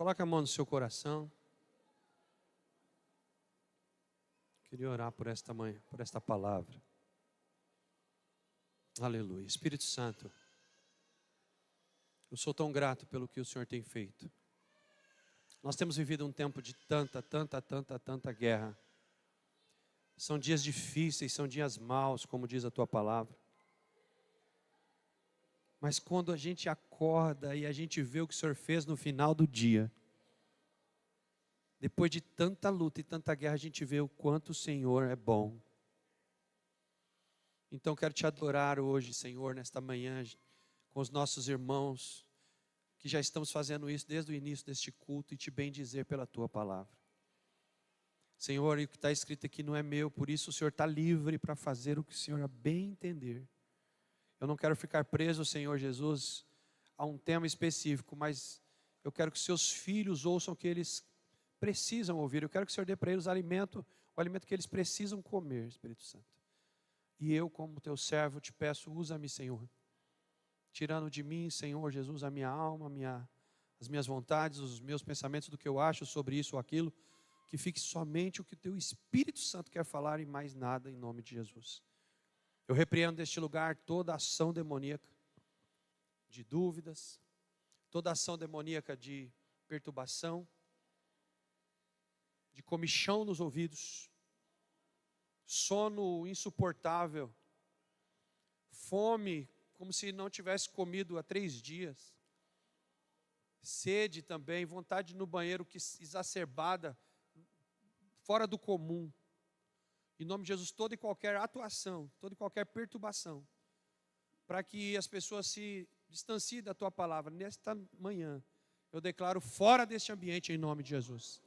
Coloque a mão no seu coração. Queria orar por esta manhã, por esta palavra. Aleluia. Espírito Santo, eu sou tão grato pelo que o Senhor tem feito. Nós temos vivido um tempo de tanta guerra. São dias difíceis, são dias maus, como diz a tua palavra. Mas quando a gente acorda e a gente vê o que o Senhor fez no final do dia, depois de tanta luta e tanta guerra, a gente vê o quanto o Senhor é bom. Então quero te adorar hoje, Senhor, nesta manhã, com os nossos irmãos, que já estamos fazendo isso desde o início deste culto, e te bendizer pela tua palavra. Senhor, e o que está escrito aqui não é meu, por isso o Senhor está livre para fazer o que o Senhor bem entender. Eu não quero ficar preso, Senhor Jesus, a um tema específico, mas eu quero que seus filhos ouçam o que eles precisam ouvir. Eu quero que o Senhor dê para eles o alimento que eles precisam comer, Espírito Santo. E eu, como teu servo, te peço, usa-me, Senhor. Tirando de mim, Senhor Jesus, a minha alma, as minhas vontades, os meus pensamentos do que eu acho sobre isso ou aquilo, que fique somente o que o teu Espírito Santo quer falar e mais nada, em nome de Jesus. Eu repreendo deste lugar toda ação demoníaca de dúvidas, toda ação demoníaca de perturbação, de comichão nos ouvidos, sono insuportável, fome como se não tivesse comido há 3 dias, sede também, vontade no banheiro que exacerbada, fora do comum. Em nome de Jesus, toda e qualquer atuação, toda e qualquer perturbação, para que as pessoas se distanciem da tua palavra, nesta manhã, eu declaro fora deste ambiente em nome de Jesus.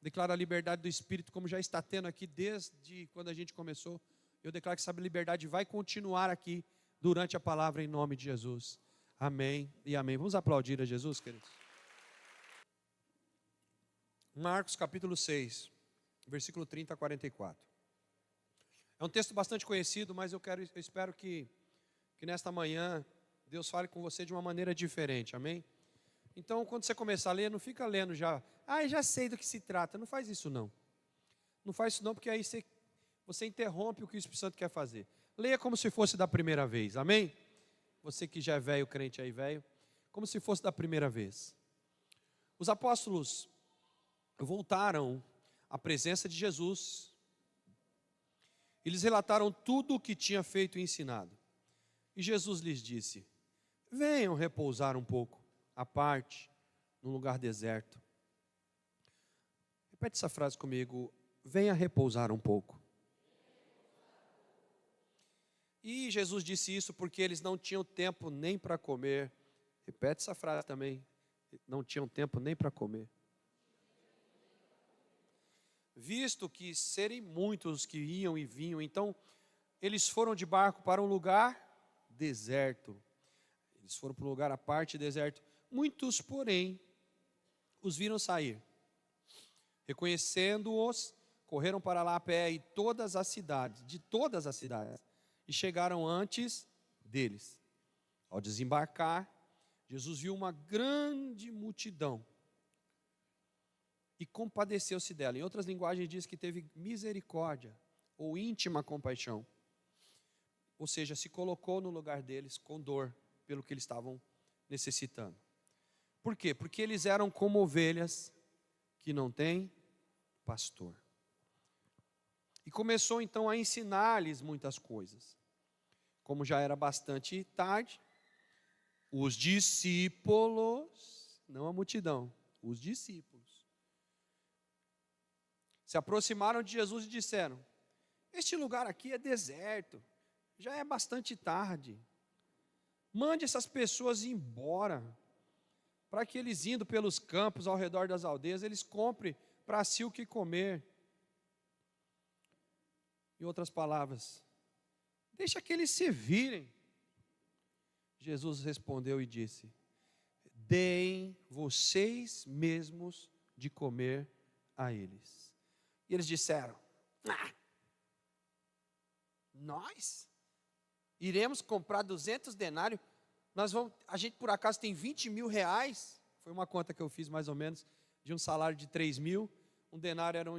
Declaro a liberdade do Espírito, como já está tendo aqui desde quando a gente começou. Eu declaro que essa liberdade vai continuar aqui durante a palavra em nome de Jesus. Amém e amém. Vamos aplaudir a Jesus, queridos? Marcos capítulo 6, versículo 30 a 44. É um texto bastante conhecido, mas eu espero que nesta manhã Deus fale com você de uma maneira diferente, amém? Então, quando você começar a ler, não fica lendo já. Já sei do que se trata. Não faz isso não. Não faz isso não, porque aí você interrompe o que o Espírito Santo quer fazer. Leia como se fosse da primeira vez, amém? Você que já é velho, crente aí velho, como se fosse da primeira vez. Os apóstolos voltaram à presença de Jesus. Eles relataram tudo o que tinha feito e ensinado. E Jesus lhes disse: venham repousar um pouco à parte, num lugar deserto. Repete essa frase comigo: venha repousar um pouco. E Jesus disse isso porque eles não tinham tempo nem para comer. Repete essa frase também: não tinham tempo nem para comer. Visto que serem muitos que iam e vinham, então eles foram de barco para um lugar deserto. Eles foram para um lugar à parte, deserto. Muitos, porém, os viram sair. Reconhecendo-os, correram para lá a pé de todas as cidades, e chegaram antes deles. Ao desembarcar, Jesus viu uma grande multidão e compadeceu-se dela. Em outras linguagens diz que teve misericórdia ou íntima compaixão. Ou seja, se colocou no lugar deles com dor pelo que eles estavam necessitando. Por quê? Porque eles eram como ovelhas que não têm pastor. E começou então a ensinar-lhes muitas coisas. Como já era bastante tarde, os discípulos, não a multidão, os discípulos, se aproximaram de Jesus e disseram: este lugar aqui é deserto, já é bastante tarde. Mande essas pessoas embora, para que eles, indo pelos campos ao redor das aldeias, eles comprem para si o que comer. Em outras palavras, deixa que eles se virem. Jesus respondeu e disse: deem vocês mesmos de comer a eles. E eles disseram: nós iremos comprar 200 denários? A gente por acaso tem 20 mil reais? Foi uma conta que eu fiz mais ou menos, de um salário de 3.000, um denário era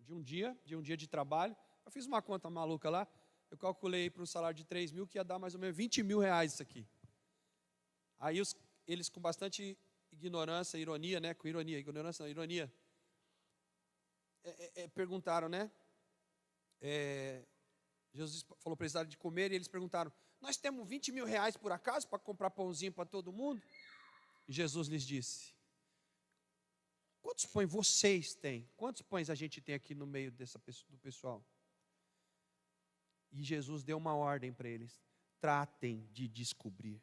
de um dia de trabalho. Eu fiz uma conta maluca lá, eu calculei para um salário de 3.000 que ia dar mais ou menos 20 mil reais isso aqui. Aí eles com bastante ignorância, ironia, né? Com ironia, ignorância não, ironia. Perguntaram, né? Jesus falou para eles darem de comer e eles perguntaram: nós temos 20 mil reais por acaso para comprar pãozinho para todo mundo? E Jesus lhes disse: quantos pães vocês têm? Quantos pães a gente tem aqui no meio do pessoal? E Jesus deu uma ordem para eles: tratem de descobrir.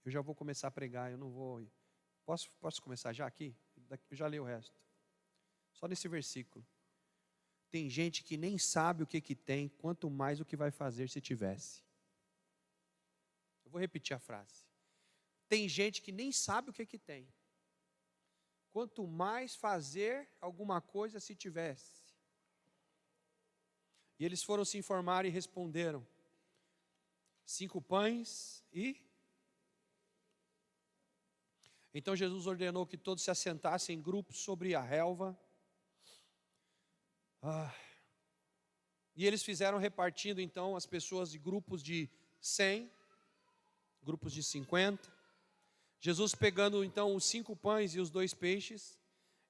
Eu já vou começar a pregar, eu não vou. Posso começar já aqui? Eu já leio o resto. Só nesse versículo. Tem gente que nem sabe o que tem, quanto mais o que vai fazer se tivesse. Eu vou repetir a frase. Tem gente que nem sabe o que tem, quanto mais fazer alguma coisa se tivesse. E eles foram se informar e responderam: 5 pães e... Então Jesus ordenou que todos se assentassem em grupos sobre a relva. E eles fizeram repartindo então as pessoas de grupos de 100, grupos de 50. Jesus pegando então os 5 pães e os 2 peixes,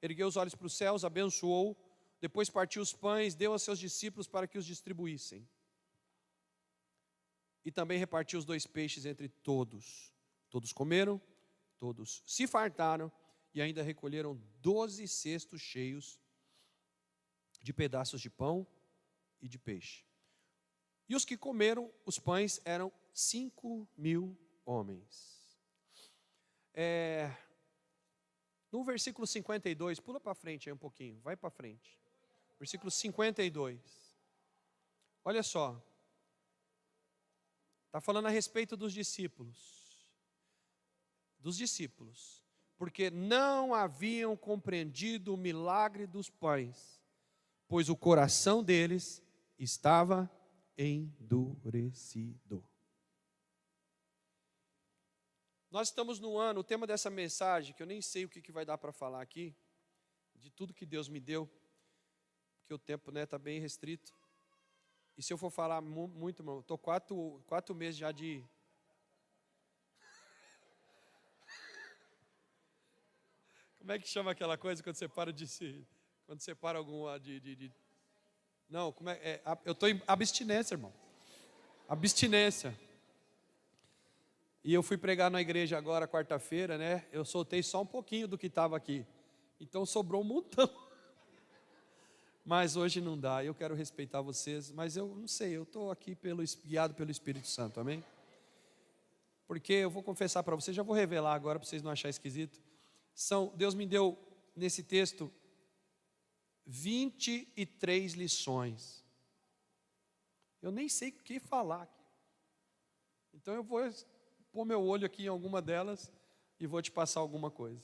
ergueu os olhos para os céus, abençoou, depois partiu os pães, deu a seus discípulos para que os distribuíssem. E também repartiu os 2 peixes entre todos. Todos comeram, todos se fartaram e ainda recolheram 12 cestos cheios de pedaços de pão e de peixe. E os que comeram os pães eram 5.000 homens. No versículo 52, pula para frente aí um pouquinho, vai para frente. Versículo 52. Olha só. Está falando a respeito dos discípulos. Dos discípulos. Porque não haviam compreendido o milagre dos pães, pois o coração deles estava endurecido. Nós estamos no ano, o tema dessa mensagem, que eu nem sei o que vai dar para falar aqui, de tudo que Deus me deu, porque o tempo está bem restrito. E se eu for falar muito, irmão, estou 4 meses já de... Como é que chama aquela coisa quando você para de se... Quando você para alguma de... Não, eu estou em abstinência, irmão. Abstinência. E eu fui pregar na igreja agora, quarta-feira, né? Eu soltei só um pouquinho do que estava aqui. Então sobrou um montão. Mas hoje não dá, eu quero respeitar vocês. Mas eu não sei, eu estou aqui guiado pelo Espírito Santo, amém? Porque eu vou confessar para vocês, já vou revelar agora para vocês não acharem esquisito. Deus me deu, nesse texto, 23 lições. Eu nem sei o que falar aqui. Então eu vou pôr meu olho aqui em alguma delas e vou te passar alguma coisa.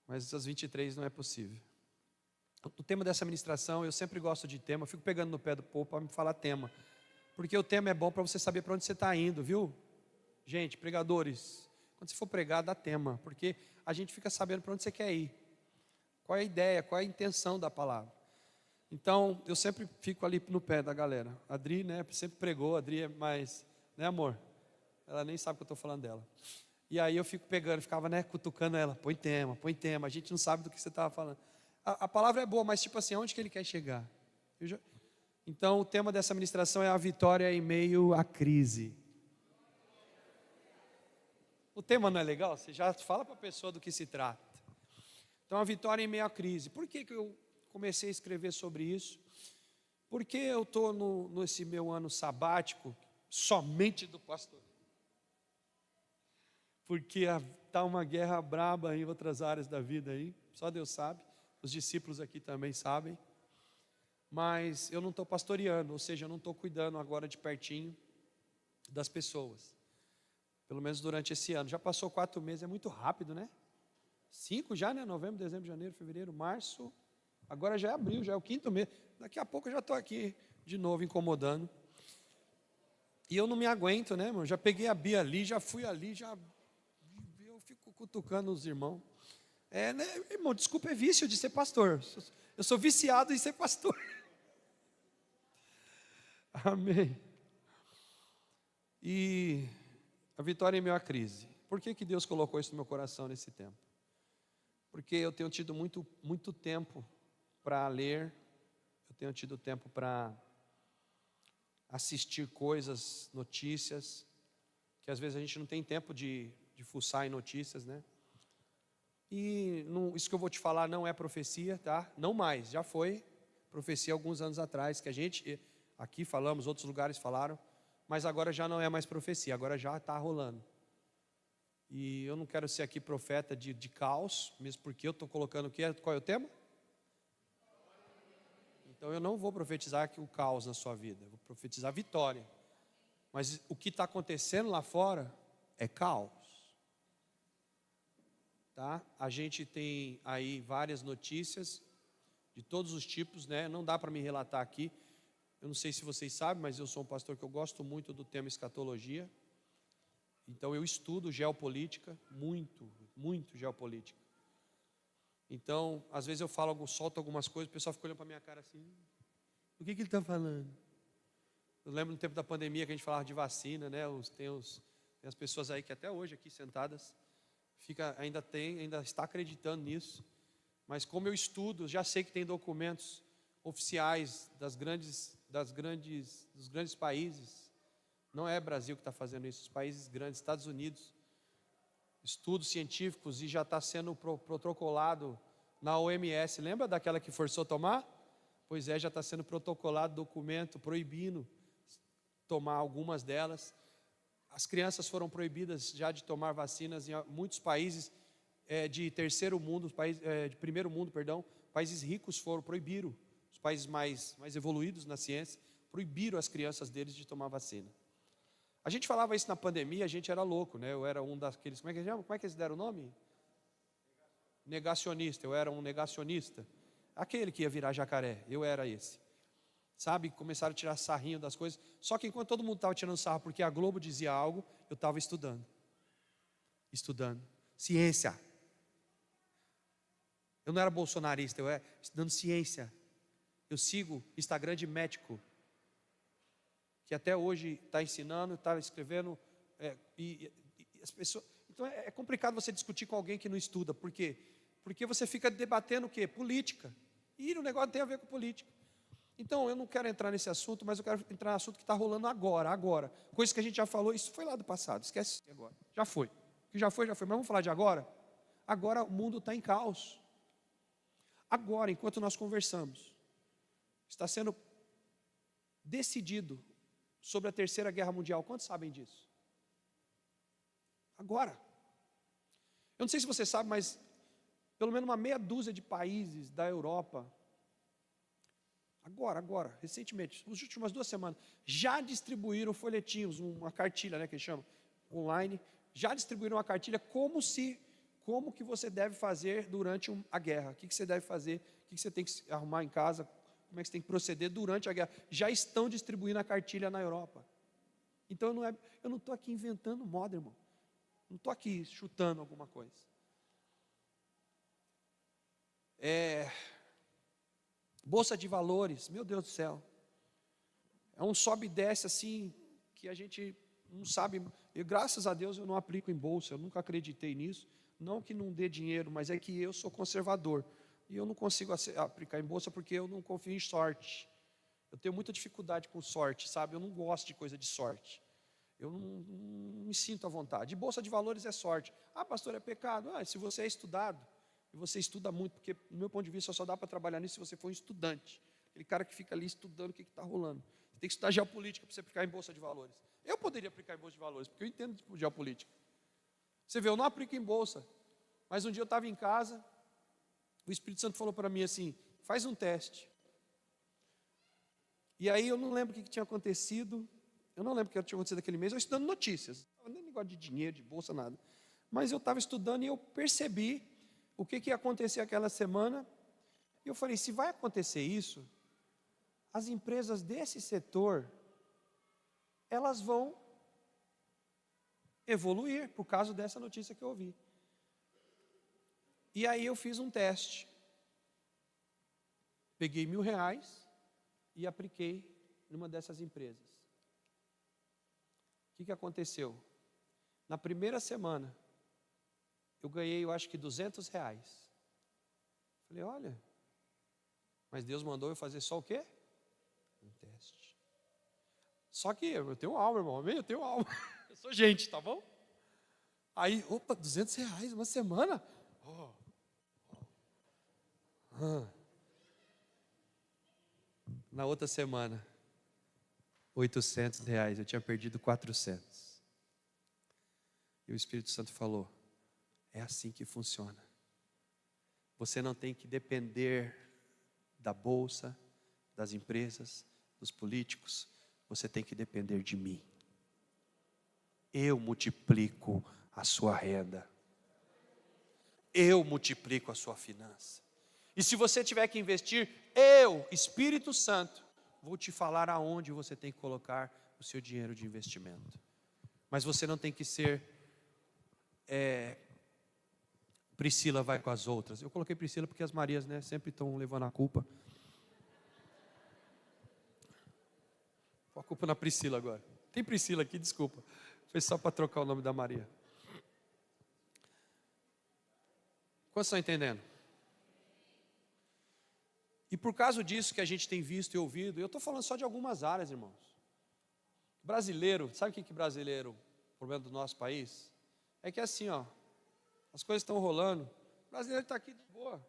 Mas essas 23 não é possível. O tema dessa ministração, eu sempre gosto de tema, eu fico pegando no pé do povo para me falar tema. Porque o tema é bom para você saber para onde você está indo, viu? Gente, pregadores, quando você for pregar, dá tema, porque a gente fica sabendo para onde você quer ir. Qual é a ideia, qual é a intenção da palavra. Então, eu sempre fico ali no pé da galera. A Adri, né, sempre pregou, a Adri é mais, né, amor? Ela nem sabe que eu estou falando dela. E aí eu fico pegando, ficava, né, cutucando ela. Põe tema, a gente não sabe do que você estava falando. A palavra é boa, mas tipo assim, aonde que ele quer chegar? Então, o tema dessa ministração é a vitória em meio à crise. O tema não é legal? Você já fala para a pessoa do que se trata. Então, a vitória em meio à crise. Por que eu comecei a escrever sobre isso? Porque eu estou nesse meu ano sabático somente do pastor. Porque está uma guerra braba em outras áreas da vida aí, só Deus sabe, os discípulos aqui também sabem, mas eu não estou pastoreando, ou seja, eu não estou cuidando agora de pertinho das pessoas, pelo menos durante esse ano. Já passou 4 meses, é muito rápido, né? 5 já, né? Novembro, dezembro, janeiro, fevereiro, março, agora já é abril, já é o 5º mês, daqui a pouco eu já estou aqui de novo incomodando. E eu não me aguento, né, irmão? Já peguei a Bia ali, já fui ali, eu fico cutucando os irmãos. Né, irmão, desculpa, é vício de ser pastor. Eu sou viciado em ser pastor. Amém. E a vitória em meio à crise. Por que Deus colocou isso no meu coração nesse tempo? Porque eu tenho tido muito tempo para ler, eu tenho tido tempo para assistir coisas, notícias, que às vezes a gente não tem tempo de fuçar em notícias, né? E isso que eu vou te falar não é profecia, tá? Não mais, já foi profecia alguns anos atrás, que a gente aqui falamos, outros lugares falaram, mas agora já não é mais profecia, agora já está rolando. E eu não quero ser aqui profeta de caos, mesmo porque eu estou colocando o quê? Qual é o tema? Então eu não vou profetizar aqui o caos na sua vida, eu vou profetizar a vitória. Mas o que está acontecendo lá fora é caos. Tá? A gente tem aí várias notícias de todos os tipos, né? Não dá para me relatar aqui. Eu não sei se vocês sabem, mas eu sou um pastor que eu gosto muito do tema escatologia. Então eu estudo geopolítica, muito geopolítica. Então, às vezes eu solto algumas coisas, o pessoal fica olhando para a minha cara assim, o que ele está falando? Eu lembro no tempo da pandemia que a gente falava de vacina, né? Tem as pessoas aí que até hoje aqui sentadas, ainda está acreditando nisso. Mas como eu estudo, já sei que tem documentos oficiais dos grandes países. Não é Brasil que está fazendo isso, os países grandes, Estados Unidos. Estudos científicos e já está sendo protocolado na OMS. Lembra daquela que forçou tomar? Pois é, já está sendo protocolado documento proibindo tomar algumas delas. As crianças foram proibidas já de tomar vacinas em muitos países de terceiro mundo, de primeiro mundo, perdão. Países ricos proibiram, os países mais evoluídos na ciência, proibiram as crianças deles de tomar vacina. A gente falava isso na pandemia, a gente era louco, né? Eu era um daqueles, como é que eles chamam? Como é que eles deram o nome? Negacionista, eu era um negacionista. Aquele que ia virar jacaré, eu era esse. Sabe, começaram a tirar sarrinho das coisas. Só que enquanto todo mundo estava tirando sarro porque a Globo dizia algo, eu estava estudando. Ciência. Eu não era bolsonarista, eu era estudando ciência. Eu sigo Instagram de médico, que até hoje está ensinando, está escrevendo, e as pessoas... Então é complicado você discutir com alguém que não estuda. Por quê? Porque você fica debatendo o quê? Política. E o negócio tem a ver com política. Então eu não quero entrar nesse assunto, mas eu quero entrar no assunto que está rolando agora. Coisa que a gente já falou, isso foi lá do passado, esquece agora. Já foi. O que já foi, mas vamos falar de agora? Agora o mundo está em caos. Agora, enquanto nós conversamos, está sendo decidido sobre a Terceira Guerra Mundial. Quantos sabem disso? Agora. Eu não sei se você sabe, mas pelo menos uma meia dúzia de países da Europa, agora, recentemente, nas últimas 2 semanas, já distribuíram folhetinhos, uma cartilha, né, que eles chamam, online, já distribuíram uma cartilha como que você deve fazer durante a guerra, o que você deve fazer, o que você tem que arrumar em casa, como é que você tem que proceder durante a guerra. Já estão distribuindo a cartilha na Europa. Então eu não estou aqui inventando moda, irmão. Não estou aqui chutando alguma coisa. Bolsa de valores, meu Deus do céu. É um sobe e desce assim, que a gente não sabe. Graças a Deus eu não aplico em bolsa, eu nunca acreditei nisso. Não que não dê dinheiro, mas é que eu sou conservador. E eu não consigo aplicar em bolsa porque eu não confio em sorte. Eu tenho muita dificuldade com sorte, sabe? Eu não gosto de coisa de sorte. Eu não me sinto à vontade. E bolsa de valores é sorte. Ah, pastor, é pecado. Se você é estudado, e você estuda muito, porque, do meu ponto de vista, só dá para trabalhar nisso se você for um estudante. Aquele cara que fica ali estudando o que está rolando. Você tem que estudar geopolítica para você aplicar em bolsa de valores. Eu poderia aplicar em bolsa de valores, porque eu entendo de geopolítica. Você vê, eu não aplico em bolsa. Mas um dia eu estava em casa, o Espírito Santo falou para mim assim, faz um teste. E aí eu não lembro o que tinha acontecido, eu não lembro o que tinha acontecido naquele mês, eu estudando notícias, não nem negócio de dinheiro, de bolsa, nada. Mas eu estava estudando e eu percebi o que ia acontecer aquela semana, e eu falei, se vai acontecer isso, as empresas desse setor elas vão evoluir por causa dessa notícia que eu ouvi. E aí eu fiz um teste. Peguei R$1.000 e apliquei numa dessas empresas. O que aconteceu? Na primeira semana, eu ganhei, eu acho que R$200. Falei, olha, mas Deus mandou eu fazer só o quê? Um teste. Só que eu tenho alma, irmão, amém? Eu tenho alma. Eu sou gente, tá bom? Aí, opa, R$200, uma semana? Na outra semana, R$800, eu tinha perdido 400. E o Espírito Santo falou, é assim que funciona. Você não tem que depender da bolsa, das empresas, dos políticos. Você tem que depender de mim. Eu multiplico a sua renda. Eu multiplico a sua finança. E se você tiver que investir, eu, Espírito Santo, vou te falar aonde você tem que colocar o seu dinheiro de investimento. Mas você não tem que ser Priscila vai com as outras. Eu coloquei Priscila porque as Marias, né, sempre estão levando a culpa. Põe a culpa na Priscila agora. Tem Priscila aqui, desculpa. Foi só para trocar o nome da Maria. Quantos estão entendendo? E por causa disso que a gente tem visto e ouvido, eu estou falando só de algumas áreas, irmãos. Brasileiro, sabe o que brasileiro, o problema do nosso país? É que assim, ó, as coisas estão rolando, o brasileiro está aqui de boa.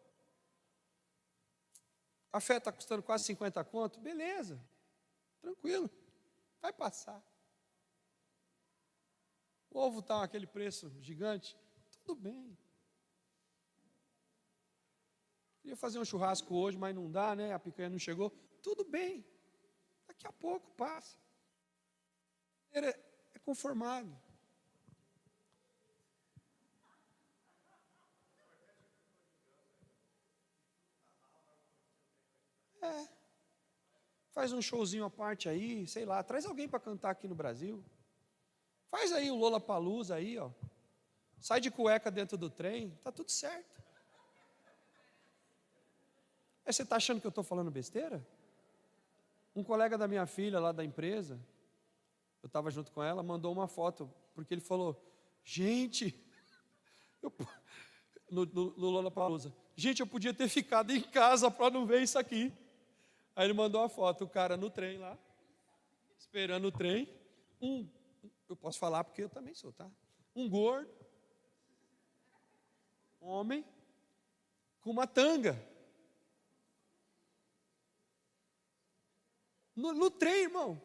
A fé está custando quase 50 conto, beleza, tranquilo, vai passar. O ovo está aquele preço gigante, tudo bem. Queria fazer um churrasco hoje, mas não dá, né? A picanha não chegou. Tudo bem, daqui a pouco passa. É conformado. Faz um showzinho à parte aí, sei lá, traz alguém para cantar aqui no Brasil. Faz aí o Lollapalooza aí, ó. Sai de cueca dentro do trem, tá tudo certo. Aí você está achando que eu estou falando besteira? Um colega da minha filha lá da empresa, eu estava junto com ela, mandou uma foto, porque ele falou, gente, no Lollapalooza, gente, eu podia ter ficado em casa para não ver isso aqui. Aí ele mandou a foto, o cara no trem lá, esperando o trem, eu posso falar porque eu também sou, tá? Um gordo, homem, com uma tanga. No trem, irmão.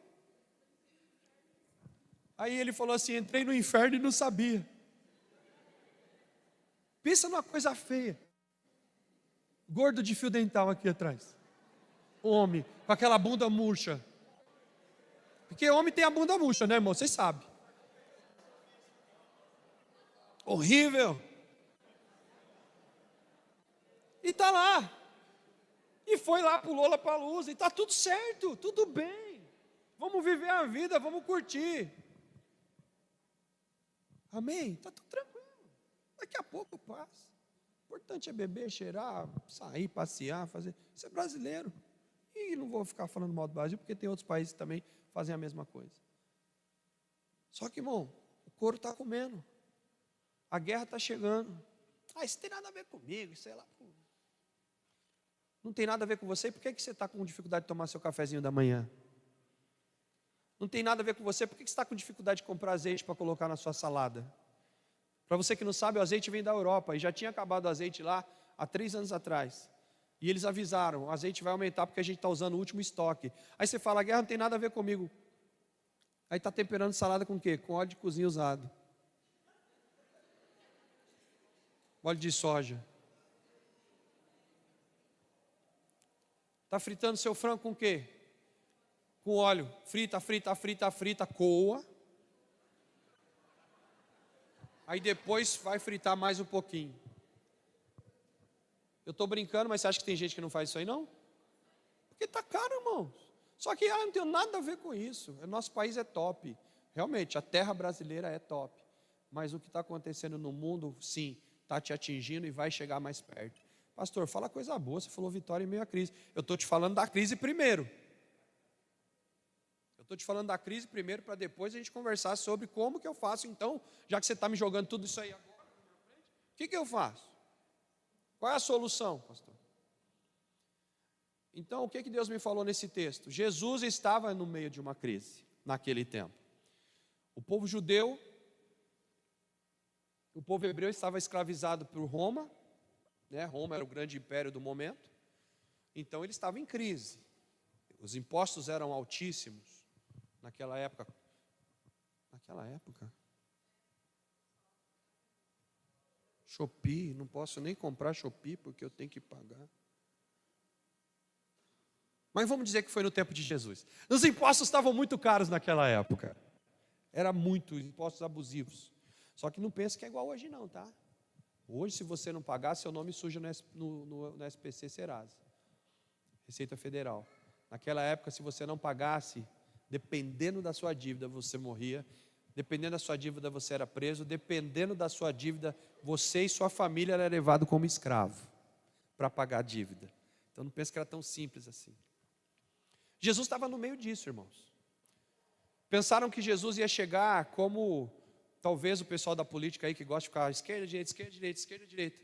Aí ele falou assim, entrei no inferno e não sabia. Pensa numa coisa feia. Gordo de fio dental aqui atrás. Homem, com aquela bunda murcha. Porque homem tem a bunda murcha, né, irmão? Vocês sabem. Horrível. E tá lá. E foi lá pro Lollapalooza. E tá tudo certo, tudo bem. Vamos viver a vida, vamos curtir. Amém? Tá tudo tranquilo. Daqui a pouco passa. O importante é beber, cheirar, sair, passear, fazer. Isso é brasileiro. E não vou ficar falando mal do Brasil, porque tem outros países que também fazem a mesma coisa. Só que, irmão, o couro está comendo. A guerra está chegando. Isso tem nada a ver comigo, sei lá. Não tem nada a ver com você, por que você está com dificuldade de tomar seu cafezinho da manhã? Não tem nada a ver com você, por que você está com dificuldade de comprar azeite para colocar na sua salada? Para você que não sabe, o azeite vem da Europa, e já tinha acabado o azeite lá há 3 anos atrás. E eles avisaram, o azeite vai aumentar porque a gente está usando o último estoque. Aí você fala, a guerra não tem nada a ver comigo. Aí está temperando salada com o quê? Com óleo de cozinha usado. Óleo de soja. Está fritando seu frango com o quê? Com óleo. Frita, coa. Aí depois vai fritar mais um pouquinho. Eu estou brincando, mas você acha que tem gente que não faz isso aí não? Porque está caro, irmão. Só que não tem nada a ver com isso. Nosso país é top. Realmente, a terra brasileira é top. Mas o que está acontecendo no mundo, sim, está te atingindo e vai chegar mais perto. Pastor, fala coisa boa, você falou vitória em meio à crise. Eu estou te falando da crise primeiro. Eu estou te falando da crise primeiro para depois a gente conversar sobre como que eu faço então, já que você está me jogando tudo isso aí agora, o que eu faço? Qual é a solução, pastor? Então, o que Deus me falou nesse texto? Jesus estava no meio de uma crise, naquele tempo. O povo judeu, o povo hebreu estava escravizado por Roma, né? Roma era o grande império do momento, então ele estava em crise. Os impostos eram altíssimos naquela época. Shopee, não posso nem comprar Shopee porque eu tenho que pagar. Mas vamos dizer que foi no tempo de Jesus. Os impostos estavam muito caros naquela época. Era muito, impostos abusivos. Só que não pense que é igual hoje não, tá? Hoje, se você não pagar, seu nome suja no SPC Serasa, Receita Federal. Naquela época, se você não pagasse, dependendo da sua dívida, você morria. Dependendo da sua dívida, você era preso. Dependendo da sua dívida, você e sua família eram levados como escravo para pagar a dívida. Então não pense que era tão simples assim. Jesus estava no meio disso, irmãos. Pensaram que Jesus ia chegar como talvez o pessoal da política aí que gosta de ficar esquerda, direita, esquerda, direita, esquerda, direita.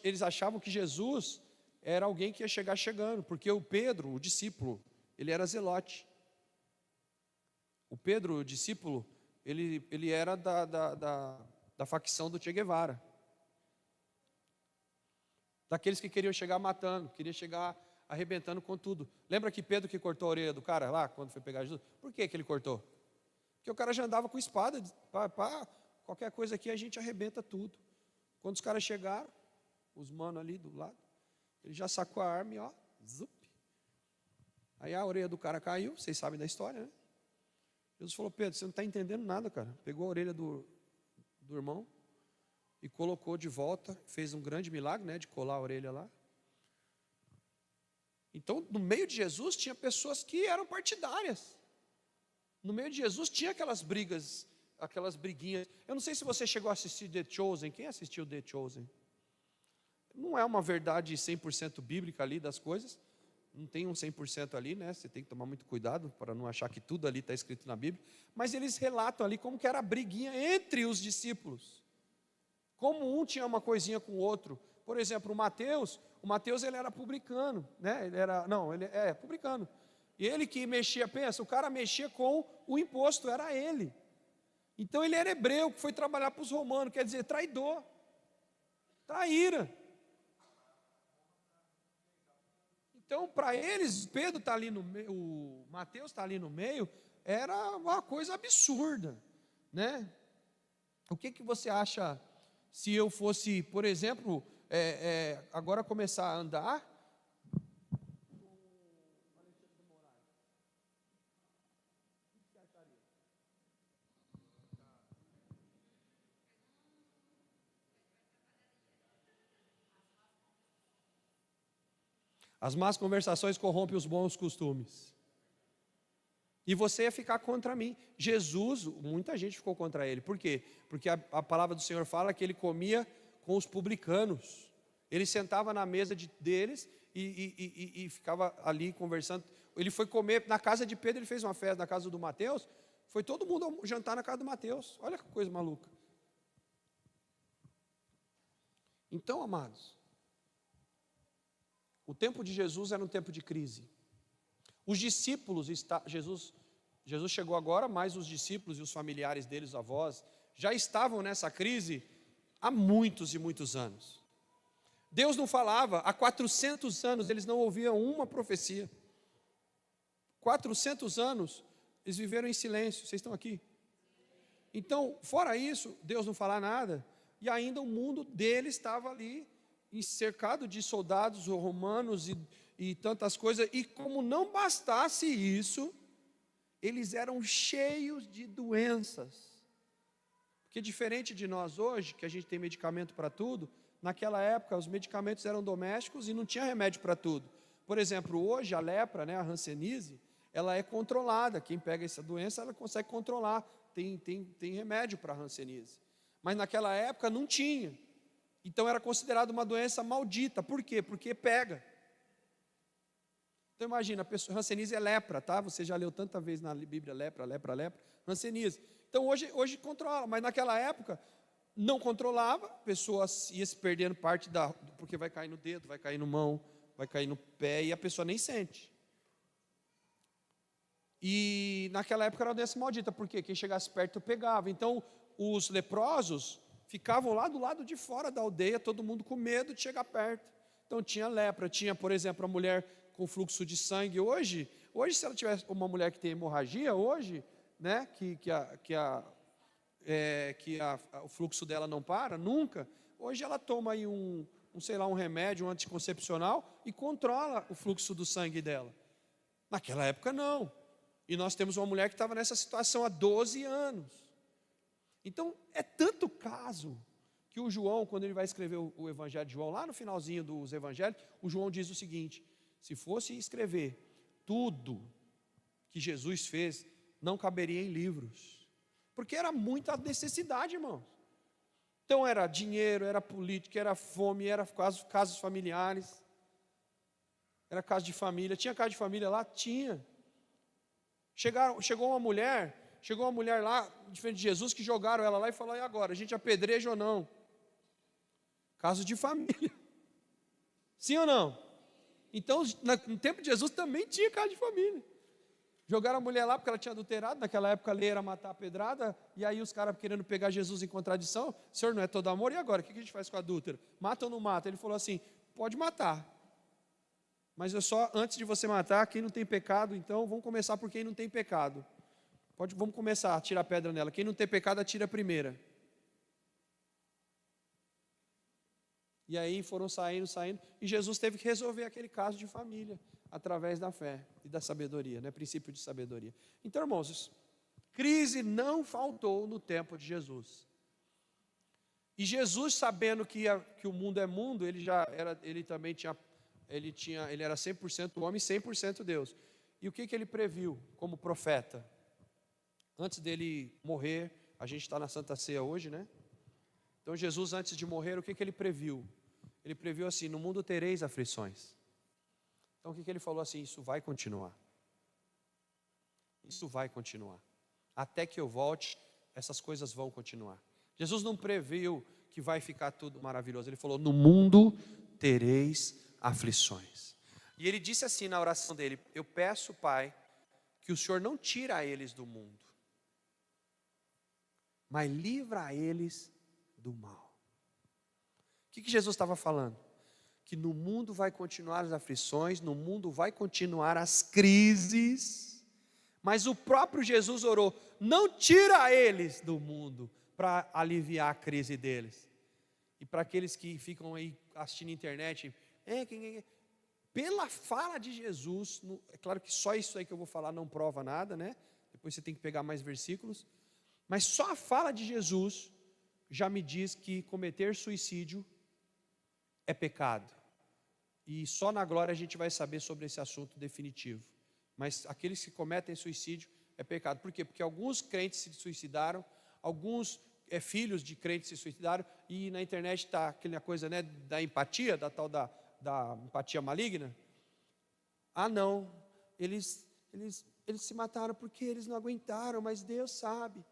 Eles achavam que Jesus era alguém que ia chegar chegando, porque o Pedro, o discípulo, ele era zelote. O Pedro, o discípulo, ele era da facção do Che Guevara. Daqueles que queriam chegar matando, queriam chegar arrebentando com tudo. Lembra que Pedro que cortou a orelha do cara lá, quando foi pegar Jesus? Por que ele cortou? Porque o cara já andava com espada, qualquer coisa aqui a gente arrebenta tudo. Quando os caras chegaram, os manos ali do lado, ele já sacou a arma e ó, zup. Aí a orelha do cara caiu, vocês sabem da história, né? Jesus falou, Pedro, você não está entendendo nada, cara. Pegou a orelha do irmão e colocou de volta, fez um grande milagre, né, de colar a orelha lá. Então, no meio de Jesus tinha pessoas que eram partidárias. No meio de Jesus tinha aquelas brigas, aquelas briguinhas. Eu não sei se você chegou a assistir The Chosen. Quem assistiu The Chosen? Não é uma verdade 100% bíblica ali das coisas. Não tem um 100% ali, né? Você tem que tomar muito cuidado para não achar que tudo ali está escrito na Bíblia. Mas eles relatam ali como que era a briguinha entre os discípulos. Como um tinha uma coisinha com o outro. Por exemplo, o Mateus ele era publicano, né? Ele é publicano. E ele que mexia, pensa, o cara mexia com o imposto, era ele. Então ele era hebreu, que foi trabalhar para os romanos, quer dizer, traidor, traíra. Então, para eles, Pedro está ali no meio, o Mateus está ali no meio, era uma coisa absurda, né? O que você acha se eu fosse, por exemplo, agora começar a andar? As más conversações corrompem os bons costumes. E você ia ficar contra mim. Jesus, muita gente ficou contra ele. Por quê? Porque a palavra do Senhor fala que ele comia com os publicanos. Ele sentava na mesa deles e ficava ali conversando. Ele foi comer na casa de Pedro, ele fez uma festa na casa do Mateus. Foi todo mundo jantar na casa do Mateus. Olha que coisa maluca. Então, amados, o tempo de Jesus era um tempo de crise. Os discípulos, Jesus chegou agora, mas os discípulos e os familiares deles, os avós, já estavam nessa crise há muitos e muitos anos. Deus não falava, há 400 anos eles não ouviam uma profecia. 400 anos eles viveram em silêncio, vocês estão aqui? Então, fora isso, Deus não falar nada, e ainda o mundo deles estava ali, cercado de soldados romanos e tantas coisas, e como não bastasse isso, eles eram cheios de doenças. Porque diferente de nós hoje, que a gente tem medicamento para tudo, naquela época os medicamentos eram domésticos e não tinha remédio para tudo. Por exemplo, hoje a lepra, né, a hanseníase, ela é controlada. Quem pega essa doença, ela consegue controlar. Tem remédio para a hanseníase. Mas naquela época não tinha. Então era considerado uma doença maldita. Por quê? Porque pega. Então imagina, a pessoa, hanseníase é lepra, tá? Você já leu tanta vez na Bíblia, lepra, hanseníase. Então hoje controla, mas naquela época não controlava, a pessoa ia se perdendo parte porque vai cair no dedo, vai cair no mão, vai cair no pé e a pessoa nem sente. E naquela época era uma doença maldita, porque quem chegasse perto pegava. Então os leprosos ficavam lá do lado de fora da aldeia, todo mundo com medo de chegar perto. Então tinha lepra, tinha, por exemplo, a mulher com fluxo de sangue. Hoje se ela tivesse uma mulher que tem hemorragia, hoje, né, o fluxo dela não para, nunca. Hoje ela toma aí um remédio, um anticoncepcional e controla o fluxo do sangue dela. Naquela época não. E nós temos uma mulher que estava nessa situação há 12 anos. Então, é tanto caso que o João, quando ele vai escrever o Evangelho de João, lá no finalzinho dos Evangelhos, o João diz o seguinte: se fosse escrever tudo que Jesus fez, não caberia em livros. Porque era muita necessidade, irmãos. Então era dinheiro, era política, era fome, era casos familiares. Era caso de família. Tinha caso de família lá? Tinha. Chegou uma mulher lá, diferente de Jesus, que jogaram ela lá e falou: e agora, a gente apedreja ou não? Caso de família. Sim ou não? Então, no tempo de Jesus também tinha caso de família. Jogaram a mulher lá porque ela tinha adulterado. Naquela época a lei era matar a pedrada. E aí os caras querendo pegar Jesus em contradição: o senhor não é todo amor, e agora? O que a gente faz com a adúltera? Mata ou não mata? Ele falou assim: pode matar, mas antes de você matar, quem não tem pecado, então vamos começar por quem não tem pecado. Vamos começar a tirar pedra nela. Quem não tem pecado, atira a primeira. E aí foram saindo, e Jesus teve que resolver aquele caso de família, através da fé e da sabedoria, né? Princípio de sabedoria. Então, irmãos, crise não faltou no tempo de Jesus. E Jesus, sabendo que o mundo é mundo, ele era 100% homem e 100% Deus. E o que ele previu como profeta? Antes dele morrer, a gente está na Santa Ceia hoje, né? Então Jesus, antes de morrer, o que ele previu? Ele previu assim: no mundo tereis aflições. Então o que ele falou assim? Isso vai continuar. Isso vai continuar. Até que eu volte, essas coisas vão continuar. Jesus não previu que vai ficar tudo maravilhoso. Ele falou: no mundo tereis aflições. E ele disse assim na oração dele: eu peço, Pai, que o Senhor não tire eles do mundo, mas livra eles do mal. O que Jesus estava falando? Que no mundo vai continuar as aflições, no mundo vai continuar as crises, mas o próprio Jesus orou: não tira eles do mundo, para aliviar a crise deles. E para aqueles que ficam aí assistindo a internet, pela fala de Jesus, é claro que só isso aí que eu vou falar não prova nada, né? Depois você tem que pegar mais versículos, mas só a fala de Jesus já me diz que cometer suicídio é pecado. E só na glória a gente vai saber sobre esse assunto definitivo. Mas aqueles que cometem suicídio é pecado. Por quê? Porque alguns crentes se suicidaram, alguns filhos de crentes se suicidaram, e na internet está aquela coisa, né, da empatia, da tal da empatia maligna. Ah não, eles se mataram porque eles não aguentaram, mas Deus sabe.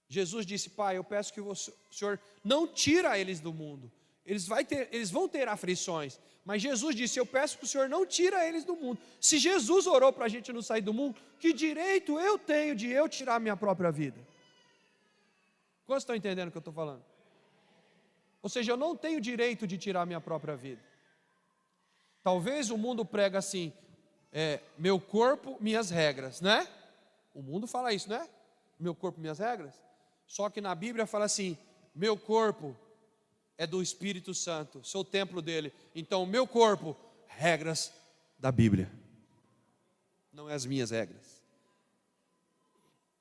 Jesus disse: Pai, eu peço que o Senhor não tira eles do mundo. Eles vão ter aflições, mas Jesus disse: eu peço que o Senhor não tira eles do mundo. Se Jesus orou para a gente não sair do mundo, que direito eu tenho de eu tirar a minha própria vida? Quantos estão entendendo o que eu estou falando? Ou seja, eu não tenho direito de tirar a minha própria vida. Talvez o mundo prega assim: meu corpo, minhas regras, né? O mundo fala isso, né? Meu corpo, minhas regras. Só que na Bíblia fala assim: meu corpo é do Espírito Santo, sou o templo dele. Então, meu corpo, regras da Bíblia. Não é as minhas regras,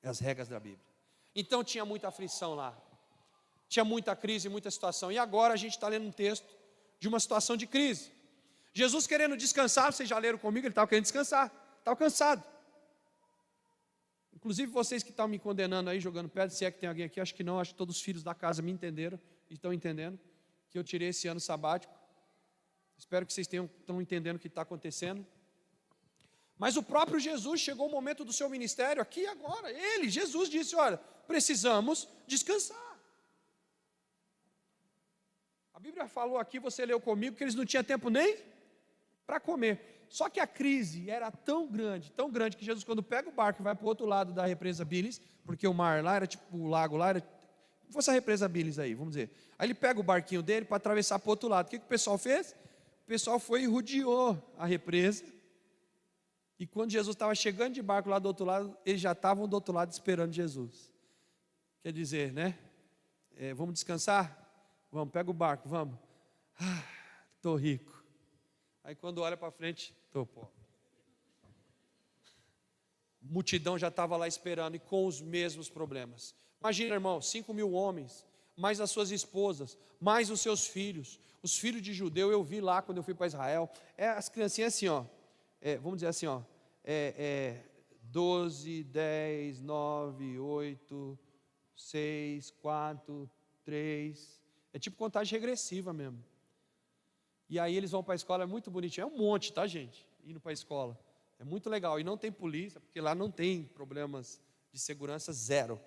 é as regras da Bíblia. Então tinha muita aflição lá, tinha muita crise, muita situação. E agora a gente está lendo um texto de uma situação de crise. Jesus querendo descansar, vocês já leram comigo, ele estava querendo descansar, estava cansado. Inclusive vocês que estão me condenando aí, jogando pedra, se é que tem alguém aqui, acho que não, acho que todos os filhos da casa me entenderam, e estão entendendo, que eu tirei esse ano sabático. Espero que vocês estão entendendo o que está acontecendo. Mas o próprio Jesus chegou o momento do seu ministério, aqui e agora, Jesus disse, olha, precisamos descansar. A Bíblia falou aqui, você leu comigo, que eles não tinham tempo nem para comer. Só que a crise era tão grande, que Jesus, quando pega o barco e vai para o outro lado da represa Bílis, porque o mar lá era tipo, o lago lá era, como fosse a represa Bílis aí, vamos dizer. Aí ele pega o barquinho dele para atravessar para o outro lado. O que o pessoal fez? O pessoal foi e rodeou a represa. E quando Jesus estava chegando de barco lá do outro lado, eles já estavam do outro lado esperando Jesus. Quer dizer, né? Vamos descansar? Vamos, pega o barco, vamos. Estou rico. Aí quando olha para frente, estou pobre. Multidão já estava lá esperando e com os mesmos problemas. Imagina, irmão, 5.000 homens, mais as suas esposas, mais os seus filhos. Os filhos de judeu eu vi lá quando eu fui para Israel. As criancinhas assim, ó. Vamos dizer assim, ó. 12, 10, 9, 8, 6, 4, 3. É tipo contagem regressiva mesmo. E aí eles vão para a escola, é muito bonitinho. É um monte, tá, gente? Indo para a escola. É muito legal. E não tem polícia, porque lá não tem problemas de segurança, zero.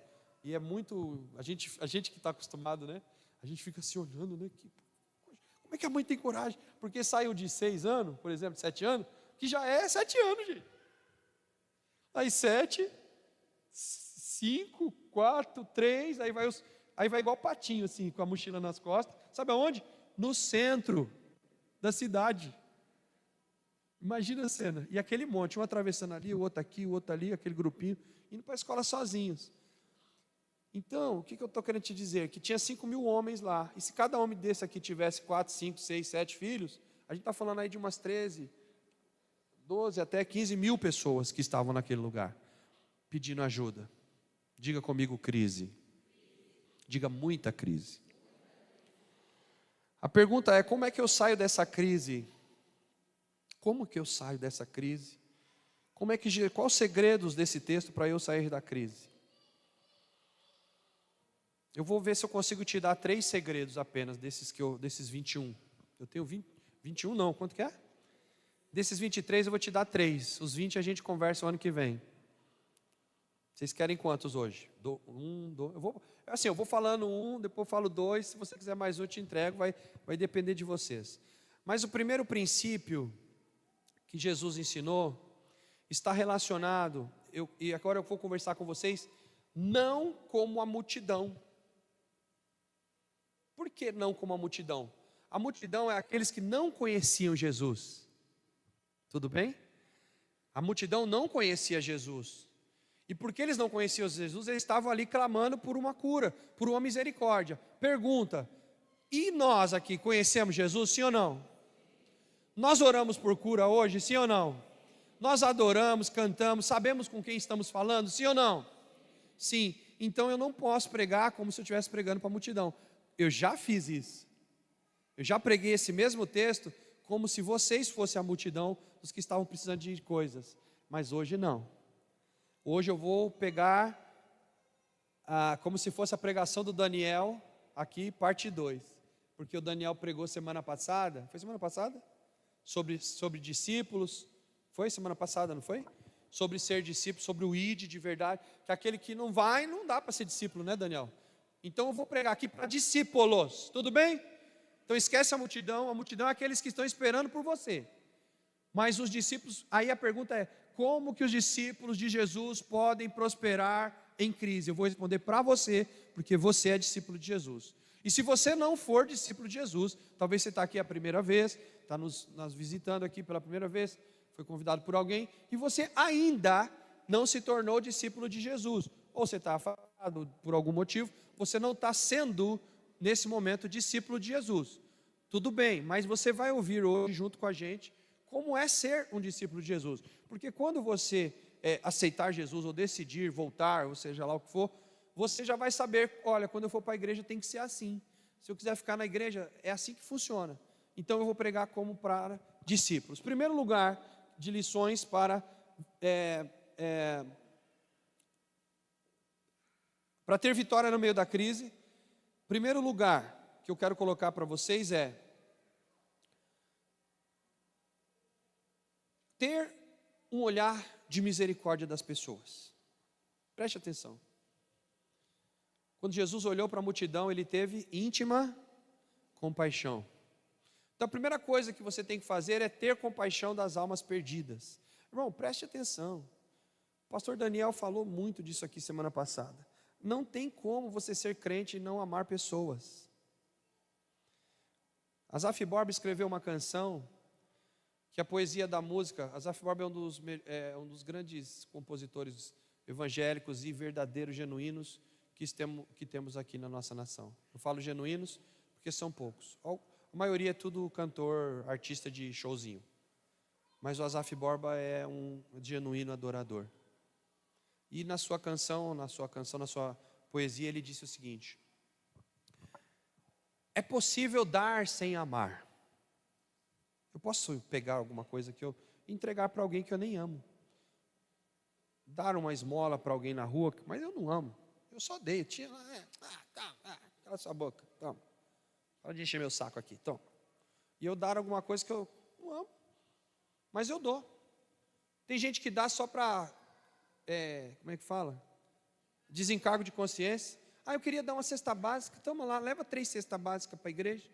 E é muito... A gente que está acostumado, né? A gente fica se olhando, né? Como é que a mãe tem coragem? Porque saiu de 6 anos, por exemplo, 7 anos, que já é 7 anos, gente. Aí 7, 5, 4, 3, aí vai igual patinho, assim, com a mochila nas costas. Sabe aonde? No centro da cidade. Imagina a cena. E aquele monte, um atravessando ali, o outro aqui, o outro ali, aquele grupinho, indo para a escola sozinhos. Então, o que eu estou querendo te dizer? Que tinha 5.000 homens lá. E se cada homem desse aqui tivesse 4, 5, 6, 7 filhos, a gente está falando aí de umas 13, 12 até 15 mil pessoas que estavam naquele lugar, pedindo ajuda. Diga comigo, crise. Diga muita crise. A pergunta é, como é que eu saio dessa crise? Como que eu saio dessa crise? Quais os segredos desse texto para eu sair da crise? Eu vou ver se eu consigo te dar 3 segredos apenas desses 21. Eu tenho 21 não, quanto que é? Desses 23 eu vou te dar 3. Os 20 a gente conversa o ano que vem. Vocês querem quantos hoje? 1, 2. Eu vou falando 1, depois eu falo 2. Se você quiser mais um, eu te entrego. Vai depender de vocês. Mas o primeiro princípio que Jesus ensinou está relacionado, e agora eu vou conversar com vocês, não como a multidão. Por que não como a multidão? A multidão é aqueles que não conheciam Jesus. Tudo bem? A multidão não conhecia Jesus. E porque eles não conheciam Jesus, eles estavam ali clamando por uma cura, por uma misericórdia. Pergunta, e nós aqui conhecemos Jesus, sim ou não? Nós oramos por cura hoje, sim ou não? Nós adoramos, cantamos, sabemos com quem estamos falando, sim ou não? Sim, então eu não posso pregar como se eu estivesse pregando para a multidão. Eu já fiz isso. Eu já preguei esse mesmo texto como se vocês fossem a multidão dos que estavam precisando de coisas. Mas hoje não. Hoje eu vou pegar como se fosse a pregação do Daniel, aqui, parte 2. Porque o Daniel pregou semana passada. Foi semana passada? Sobre discípulos. Foi semana passada, não foi? Sobre ser discípulo, sobre o ID de verdade. Que aquele que não vai, não dá para ser discípulo, né, Daniel? Então eu vou pregar aqui para discípulos. Tudo bem? Então esquece a multidão é aqueles que estão esperando por você. Mas os discípulos, aí a pergunta é, como que os discípulos de Jesus podem prosperar em crise? Eu vou responder para você, porque você é discípulo de Jesus. E se você não for discípulo de Jesus, talvez você está aqui a primeira vez, está nos visitando aqui pela primeira vez, foi convidado por alguém, e você ainda não se tornou discípulo de Jesus. Ou você está afastado por algum motivo, você não está sendo nesse momento discípulo de Jesus. Tudo bem, mas você vai ouvir hoje junto com a gente como é ser um discípulo de Jesus. Porque quando você aceitar Jesus ou decidir voltar, ou seja lá o que for, você já vai saber, olha, quando eu for para a igreja tem que ser assim. Se eu quiser ficar na igreja, é assim que funciona. então eu vou pregar como para discípulos. Primeiro lugar de lições para ter vitória no meio da crise. Primeiro lugar que eu quero colocar para vocês é ter um olhar de misericórdia das pessoas. Preste atenção. Quando Jesus olhou para a multidão, ele teve íntima compaixão. Então a primeira coisa que você tem que fazer é ter compaixão das almas perdidas. Irmão, preste atenção. O pastor Daniel falou muito disso aqui semana passada. Não tem como você ser crente e não amar pessoas. Asaf Borba escreveu uma canção, que a poesia da música, Asaf Borba é um dos grandes compositores evangélicos e verdadeiros, genuínos, que temos aqui na nossa nação. Eu falo genuínos porque são poucos. A maioria é tudo cantor, artista de showzinho. Mas o Asaf Borba é um genuíno adorador. E na sua poesia, ele disse o seguinte: é possível dar sem amar. Eu posso pegar alguma coisa que eu entregar para alguém que eu nem amo. Dar uma esmola para alguém na rua, mas eu não amo. Eu só dei, cala sua boca, toma. Para de encher meu saco aqui, toma. E eu dar alguma coisa que eu não amo, mas eu dou. Tem gente que dá só para, como é que fala? Desencargo de consciência. Eu queria dar uma cesta básica, toma lá, leva 3 cestas básicas para a igreja.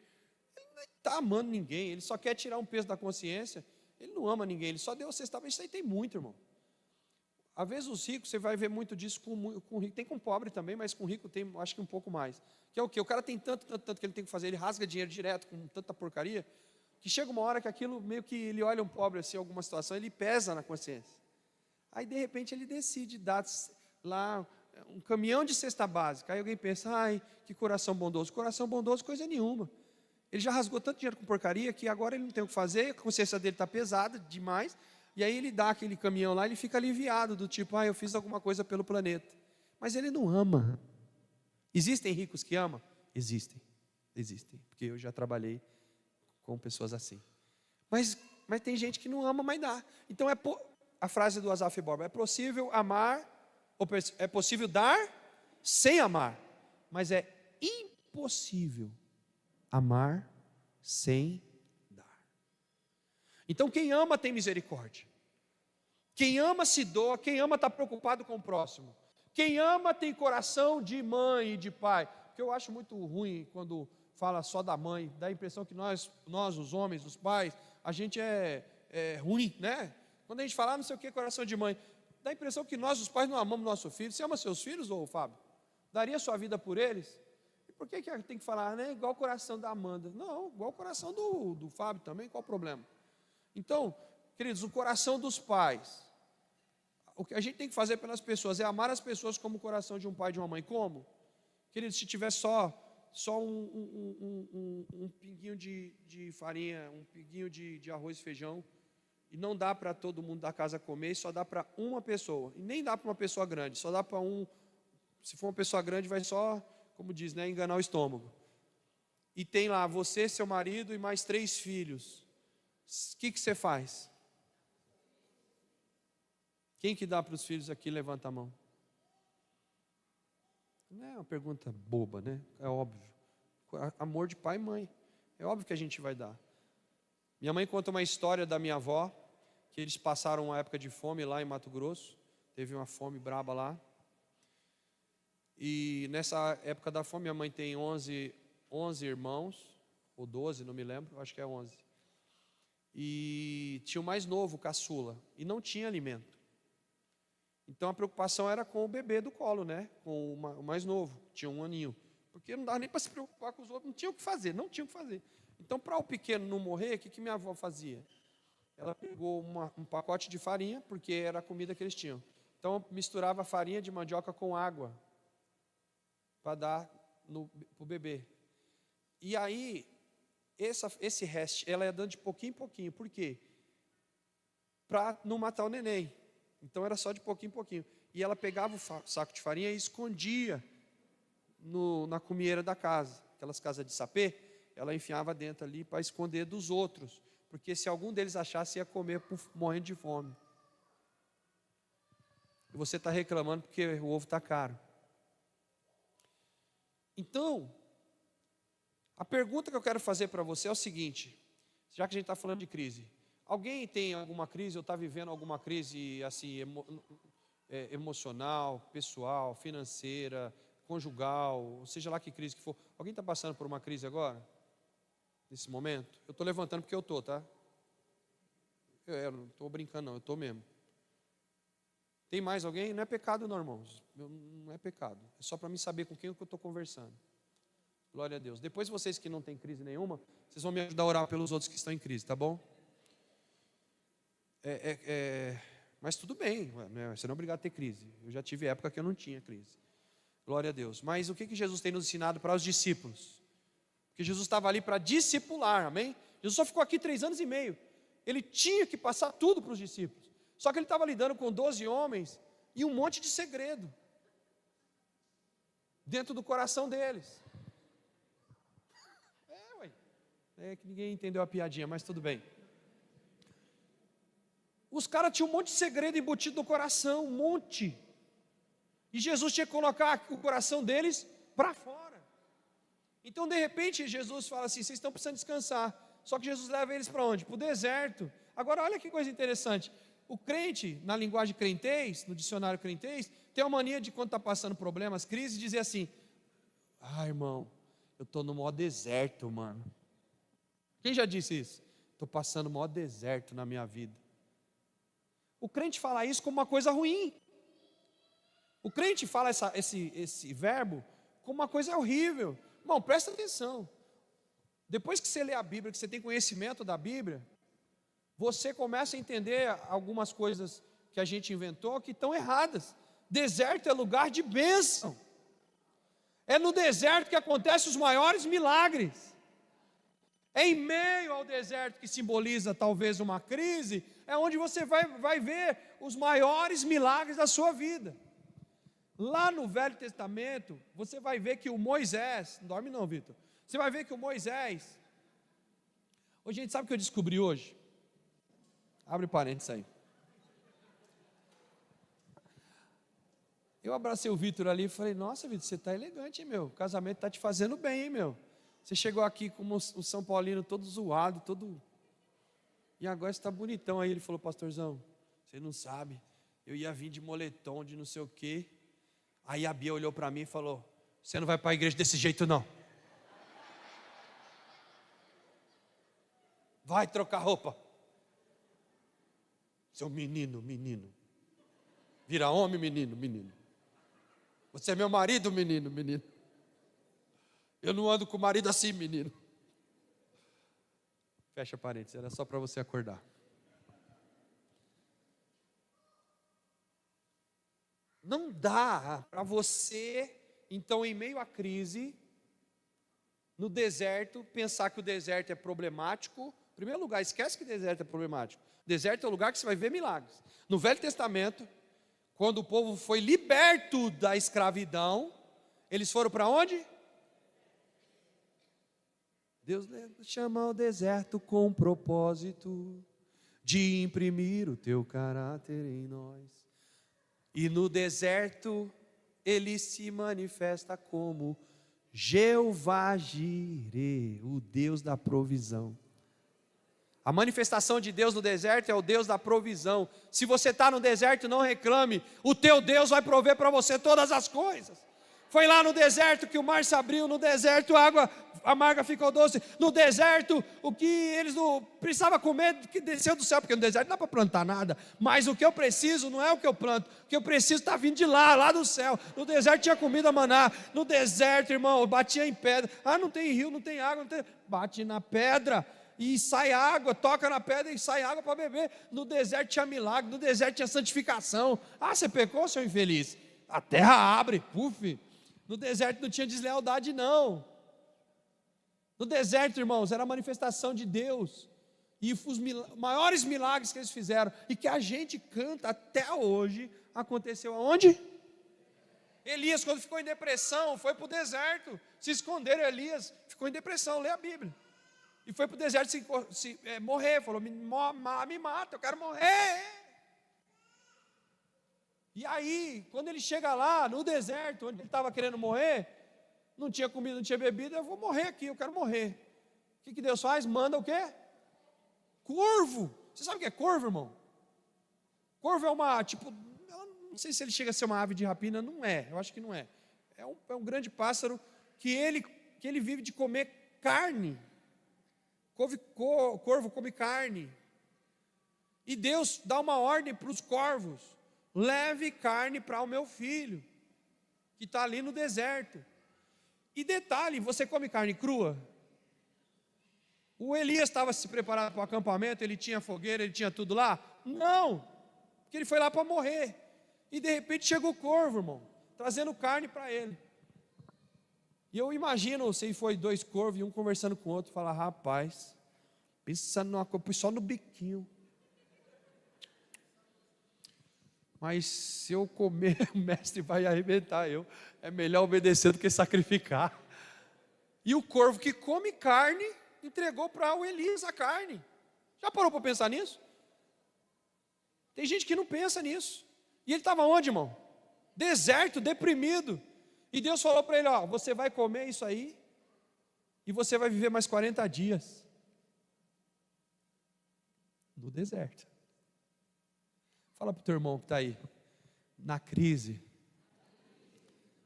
Ele não está amando ninguém, ele só quer tirar um peso da consciência. Ele não ama ninguém, ele só deu a cesta básica. Isso aí tem muito, irmão. Às vezes os ricos, você vai ver muito disso com rico. Tem com pobre também, mas com rico tem, acho que um pouco mais. Que é o quê? O cara tem tanto que ele tem que fazer, ele rasga dinheiro direto com tanta porcaria, que chega uma hora que aquilo meio que ele olha um pobre assim, alguma situação, ele pesa na consciência. Aí de repente ele decide dar lá um caminhão de cesta básica. Aí alguém pensa, ai, que coração bondoso. Coração bondoso, coisa nenhuma. Ele já rasgou tanto dinheiro com porcaria que agora ele não tem o que fazer, a consciência dele está pesada demais. E aí ele dá aquele caminhão lá, ele fica aliviado, do tipo, eu fiz alguma coisa pelo planeta. Mas ele não ama. Existem ricos que amam? Existem, porque eu já trabalhei com pessoas assim. Mas tem gente que não ama, mas dá. Então a frase do Asaf Borba, é possível amar, ou é possível dar sem amar, mas é impossível amar sem dar. Então quem ama tem misericórdia. Quem ama se doa, quem ama está preocupado com o próximo. Quem ama tem coração de mãe e de pai. Porque eu acho muito ruim quando fala só da mãe, dá a impressão que nós os homens, os pais, a gente é ruim, né? Quando a gente fala, não sei o que, coração de mãe, dá a impressão que nós, os pais, não amamos nosso filho. Você ama seus filhos, ou Fábio? Daria sua vida por eles? E por que tem que falar, né? Igual o coração da Amanda? Não, igual o coração do Fábio também, qual o problema? Então, queridos, o coração dos pais, o que a gente tem que fazer pelas pessoas é amar as pessoas como o coração de um pai e de uma mãe. Como? Queridos, se tiver só um pinguinho de farinha, um pinguinho de arroz e feijão, e não dá para todo mundo da casa comer, só dá para uma pessoa, e nem dá para uma pessoa grande, só dá para se for uma pessoa grande vai só, como diz, né, enganar o estômago. E tem lá você, seu marido e mais 3 filhos. O que você faz? Quem que dá para os filhos aqui? Levanta a mão. Não é uma pergunta boba, né? É óbvio. Amor de pai e mãe. É óbvio que a gente vai dar. Minha mãe conta uma história da minha avó, que eles passaram uma época de fome lá em Mato Grosso. Teve uma fome braba lá. E nessa época da fome, minha mãe tem 11 irmãos, ou 12, não me lembro, acho que é 11. E tinha o mais novo, o caçula, e não tinha alimento. Então a preocupação era com o bebê do colo, né? Com o mais novo, tinha 1 aninho. Porque não dava nem para se preocupar com os outros, não tinha o que fazer. Então, para o pequeno não morrer, o que minha avó fazia? Ela pegou um pacote de farinha, porque era a comida que eles tinham. Então, misturava farinha de mandioca com água, para dar para o bebê. E aí, esse resto, ela ia dando de pouquinho em pouquinho. Por quê? Para não matar o neném. Então era só de pouquinho em pouquinho. E ela pegava o saco de farinha e escondia na comieira da casa, aquelas casas de sapê, ela enfiava dentro ali para esconder dos outros, porque se algum deles achasse, ia comer morrendo de fome. E você está reclamando porque o ovo está caro. Então, a pergunta que eu quero fazer para você é o seguinte, já que a gente está falando de crise, alguém tem alguma crise ou está vivendo alguma crise assim, emocional, pessoal, financeira, conjugal, seja lá que crise que for? Alguém está passando por uma crise agora? Nesse momento? Eu estou levantando porque eu estou, tá? Eu não estou brincando não, eu estou mesmo. Tem mais alguém? Não é pecado não, irmãos. Não é pecado. É só para mim saber com quem eu estou conversando. Glória a Deus. Depois vocês que não têm crise nenhuma, vocês vão me ajudar a orar pelos outros que estão em crise, tá bom? Mas tudo bem, você não é obrigado a ter crise. Eu já tive época que eu não tinha crise. Glória a Deus. Mas o que Jesus tem nos ensinado para os discípulos? Porque Jesus estava ali para discipular, amém? Jesus só ficou aqui 3 anos e meio. Ele tinha que passar tudo para os discípulos. Só que ele estava lidando com 12 homens e um monte de segredo dentro do coração deles. É que ninguém entendeu a piadinha, mas tudo bem. Os caras tinham um monte de segredo embutido no coração, um monte. E Jesus tinha que colocar o coração deles para fora. Então, de repente, Jesus fala assim, vocês estão precisando descansar. Só que Jesus leva eles para onde? Para o deserto. Agora, olha que coisa interessante. O crente, na linguagem crentez, no dicionário crentez, tem uma mania de quando está passando problemas, crises, dizer assim, irmão, eu estou no maior deserto, mano. Quem já disse isso? Estou passando o maior deserto na minha vida. O crente fala isso como uma coisa ruim. O crente fala esse verbo como uma coisa horrível. Irmão, presta atenção. Depois que você lê a Bíblia, que você tem conhecimento da Bíblia, você começa a entender algumas coisas que a gente inventou que estão erradas. Deserto é lugar de bênção. É no deserto que acontecem os maiores milagres. É em meio ao deserto, que simboliza talvez uma crise, é onde você vai ver os maiores milagres da sua vida. Lá no Velho Testamento, você vai ver que o Moisés, não dorme não, Vitor, você vai ver que o Moisés, hoje a gente sabe o que eu descobri hoje? Abre parênteses aí. Eu abracei o Vitor ali e falei, nossa, Vitor, você está elegante, hein, meu? O casamento está te fazendo bem, hein, meu? Você chegou aqui como um São Paulino todo zoado, todo... E agora você está bonitão. Aí ele falou, pastorzão, você não sabe, eu ia vir de moletom, de não sei o quê. Aí a Bia olhou para mim e falou, você não vai para a igreja desse jeito não. Vai trocar roupa. Seu menino. Vira homem, menino. Você é meu marido, menino. Eu não ando com o marido assim, menino. Fecha parênteses, era só para você acordar. Não dá para você, então, em meio à crise, no deserto, pensar que o deserto é problemático. Em primeiro lugar, esquece que o deserto é problemático. O deserto é o lugar que você vai ver milagres. No Velho Testamento, quando o povo foi liberto da escravidão, eles foram para onde? Deus chama o deserto com o propósito de imprimir o teu caráter em nós. E no deserto ele se manifesta como Jeová Jireh, o Deus da provisão. A manifestação de Deus no deserto é o Deus da provisão. Se você está no deserto, não reclame, o teu Deus vai prover para você todas as coisas. Foi lá no deserto que o mar se abriu, no deserto a água amarga ficou doce, no deserto o que eles não precisavam comer, que desceu do céu, porque no deserto não dá para plantar nada, mas o que eu preciso não é o que eu planto, o que eu preciso está vindo de lá do céu. No deserto tinha comida maná, no deserto, irmão, batia em pedra, não tem rio, não tem água, bate na pedra, e sai água, toca na pedra e sai água para beber. No deserto tinha milagre, no deserto tinha santificação. Você pecou, seu infeliz? A terra abre, puf. No deserto não tinha deslealdade, não. No deserto, irmãos, era a manifestação de Deus. E os maiores milagres que eles fizeram, e que a gente canta até hoje, aconteceu aonde? Elias, quando ficou em depressão, foi para o deserto, se esconderam. Elias ficou em depressão, lê a Bíblia, e foi para o deserto morrer, falou, me mata, eu quero morrer. E aí, quando ele chega lá, no deserto, onde ele estava querendo morrer, não tinha comida, não tinha bebida, eu vou morrer aqui, eu quero morrer. O que Deus faz? Manda o quê? Corvo. Você sabe o que é corvo, irmão? Corvo é uma, não sei se ele chega a ser uma ave de rapina, não é, eu acho que não é. É um grande pássaro que ele vive de comer carne. Corvo come carne. E Deus dá uma ordem para os corvos: leve carne para o meu filho, que está ali no deserto. E detalhe, você come carne crua? O Elias estava se preparando para o acampamento, ele tinha fogueira, ele tinha tudo lá? Não, porque ele foi lá para morrer. E de repente chegou o corvo, irmão, trazendo carne para ele. E eu imagino, se foi 2 corvos e um conversando com o outro, falar: rapaz, pensa numa coisa, só no biquinho. Mas se eu comer, o mestre vai arrebentar eu. É melhor obedecer do que sacrificar. E o corvo que come carne entregou para o Elias a carne. Já parou para pensar nisso? Tem gente que não pensa nisso. E ele estava onde, irmão? Deserto, deprimido. E Deus falou para ele: ó, você vai comer isso aí e você vai viver mais 40 dias no deserto. Fala para o teu irmão que está aí, na crise,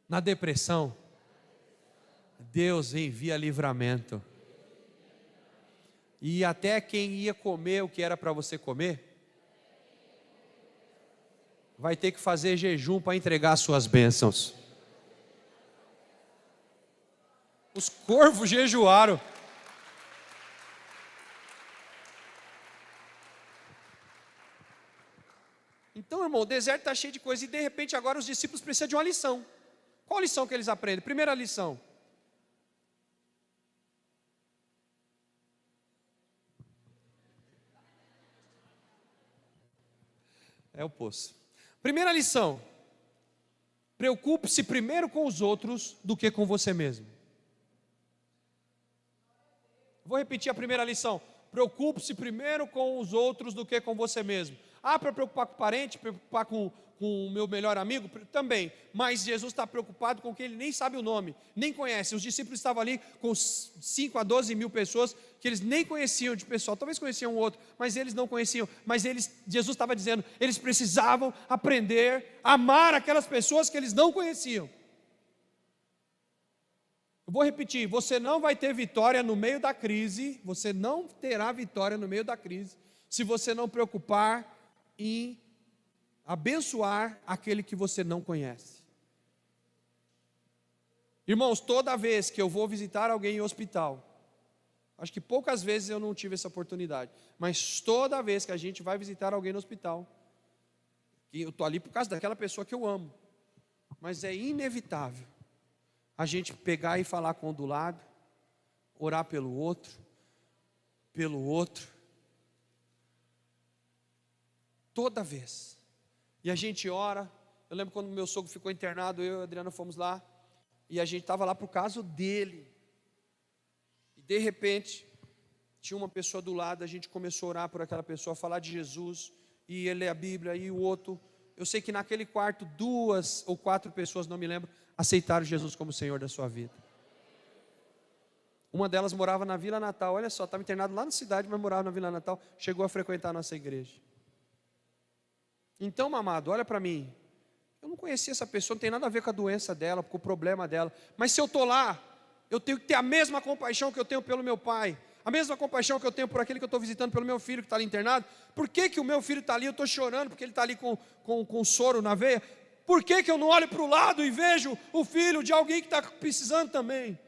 na depressão, Deus envia livramento. E até quem ia comer o que era para você comer, vai ter que fazer jejum para entregar as suas bênçãos. Os corvos jejuaram. Então, irmão, o deserto está cheio de coisa, e de repente agora os discípulos precisam de uma lição. Qual a lição que eles aprendem? Primeira lição: é o poço. Primeira lição: preocupe-se primeiro com os outros do que com você mesmo. Vou repetir a primeira lição: preocupe-se primeiro com os outros do que com você mesmo. Para preocupar com o parente, preocupar com o meu melhor amigo, também. Mas Jesus está preocupado com quem ele nem sabe o nome, nem conhece. Os discípulos estavam ali com 5 a 12 mil pessoas que eles nem conheciam de pessoal. Talvez conheciam um outro, mas eles não conheciam. Mas Jesus estava dizendo, eles precisavam aprender a amar aquelas pessoas que eles não conheciam. Eu vou repetir: você não vai ter vitória no meio da crise, você não terá vitória no meio da crise, se você não preocupar em abençoar aquele que você não conhece. Irmãos, toda vez que eu vou visitar alguém em hospital, acho que poucas vezes eu não tive essa oportunidade, mas toda vez que a gente vai visitar alguém no hospital, que eu estou ali por causa daquela pessoa que eu amo, mas é inevitável a gente pegar e falar com o do lado, orar pelo outro, toda vez. E a gente ora. Eu lembro quando meu sogro ficou internado, eu e a Adriana fomos lá, e a gente estava lá por causa dele. E de repente, tinha uma pessoa do lado, a gente começou a orar por aquela pessoa, a falar de Jesus, e ele lê a Bíblia, e o outro. Eu sei que naquele quarto, 2 ou 4 pessoas, não me lembro, aceitaram Jesus como Senhor da sua vida. Uma delas morava na Vila Natal, olha só, estava internado lá na cidade, mas morava na Vila Natal, chegou a frequentar a nossa igreja. Então, amado, olha para mim, eu não conhecia essa pessoa, não tem nada a ver com a doença dela, com o problema dela, mas se eu estou lá, eu tenho que ter a mesma compaixão que eu tenho pelo meu pai, a mesma compaixão que eu tenho por aquele que eu estou visitando, pelo meu filho que está ali internado. Por que o meu filho está ali? Eu estou chorando porque ele está ali com soro na veia. Por que eu não olho para o lado e vejo o filho de alguém que está precisando também?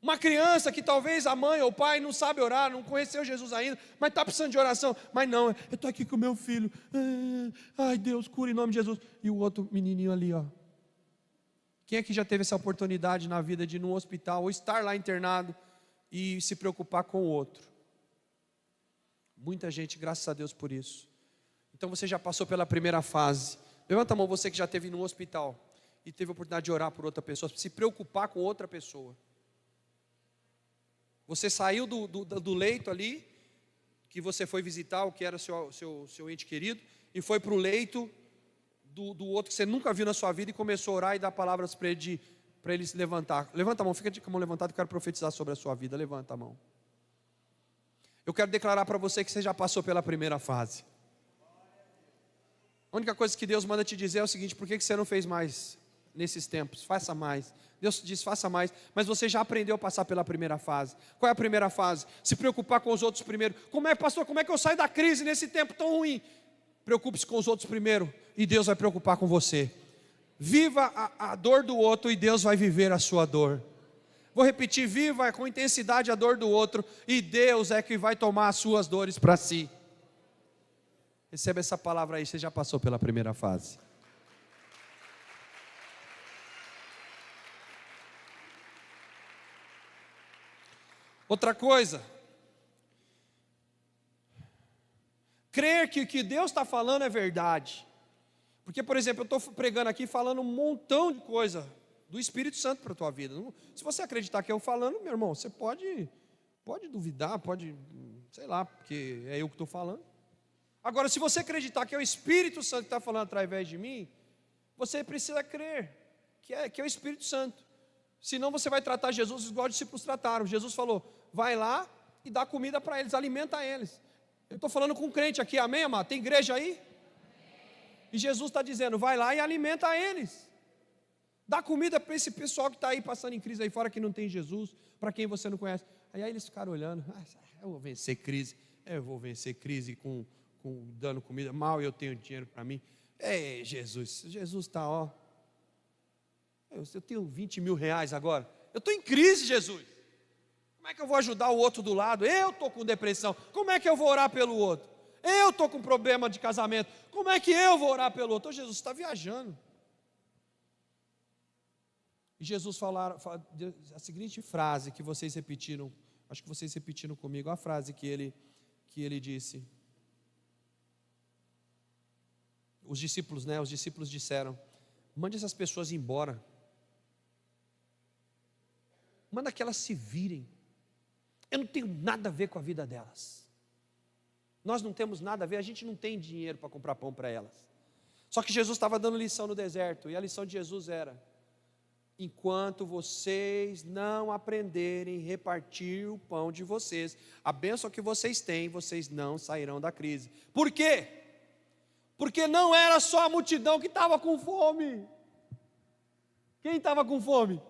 Uma criança que talvez a mãe ou o pai não sabe orar, não conheceu Jesus ainda, mas está precisando de oração. Mas não, eu estou aqui com o meu filho. Ai, Deus, cura em nome de Jesus. E o outro menininho ali, ó. Quem é que já teve essa oportunidade na vida de ir num hospital ou estar lá internado e se preocupar com o outro? Muita gente, graças a Deus por isso. Então você já passou pela primeira fase. Levanta a mão, você que já esteve num hospital e teve a oportunidade de orar por outra pessoa, se preocupar com outra pessoa. Você saiu do leito ali, que você foi visitar, o que era seu ente querido, e foi para o leito do outro que você nunca viu na sua vida, e começou a orar e dar palavras para ele se levantar. Levanta a mão, fica com a mão levantada, eu quero profetizar sobre a sua vida. Levanta a mão. Eu quero declarar para você que você já passou pela primeira fase. A única coisa que Deus manda te dizer é o seguinte: por que você não fez mais nesses tempos? Faça mais. Deus diz: faça mais, mas você já aprendeu a passar pela primeira fase. Qual é a primeira fase? Se preocupar com os outros primeiro. Pastor, como é que eu saio da crise nesse tempo tão ruim? Preocupe-se com os outros primeiro, e Deus vai preocupar com você. Viva a dor do outro, e Deus vai viver a sua dor. Vou repetir: viva com intensidade a dor do outro, e Deus é que vai tomar as suas dores para si. Receba essa palavra aí, você já passou pela primeira fase. Outra coisa, crer que o que Deus está falando é verdade. Porque, por exemplo, eu estou pregando aqui, falando um montão de coisa do Espírito Santo para a tua vida. Se você acreditar que eu falando, meu irmão, você pode duvidar, sei lá, porque é eu que estou falando. Agora, se você acreditar que é o Espírito Santo que está falando através de mim, você precisa crer que é o Espírito Santo. Senão você vai tratar Jesus igual os discípulos trataram. Jesus falou: vai lá e dá comida para eles, alimenta eles. Eu estou falando com um crente aqui, amém, amado? Tem igreja aí? Amém. E Jesus está dizendo: vai lá e alimenta eles. Dá comida para esse pessoal que está aí passando em crise aí fora, que não tem Jesus, para quem você não conhece. Aí eles ficaram olhando: eu vou vencer crise, dando comida, mal eu tenho dinheiro para mim. Jesus está, ó. Eu tenho 20 mil reais agora, eu estou em crise, Jesus. Como é que eu vou ajudar o outro do lado? Eu estou com depressão, como é que eu vou orar pelo outro? Eu estou com problema de casamento, como é que eu vou orar pelo outro? Jesus está viajando. E Jesus falou a seguinte frase que vocês repetiram, acho que vocês repetiram comigo, a frase que ele disse. Os discípulos disseram: mande essas pessoas embora, manda que elas se virem, eu não tenho nada a ver com a vida delas, nós não temos nada a ver, a gente não tem dinheiro para comprar pão para elas. Só que Jesus estava dando lição no deserto, e a lição de Jesus era: enquanto vocês não aprenderem a repartir o pão de vocês, a bênção que vocês têm, vocês não sairão da crise. Por quê? Porque não era só a multidão que estava com fome. Quem estava com fome?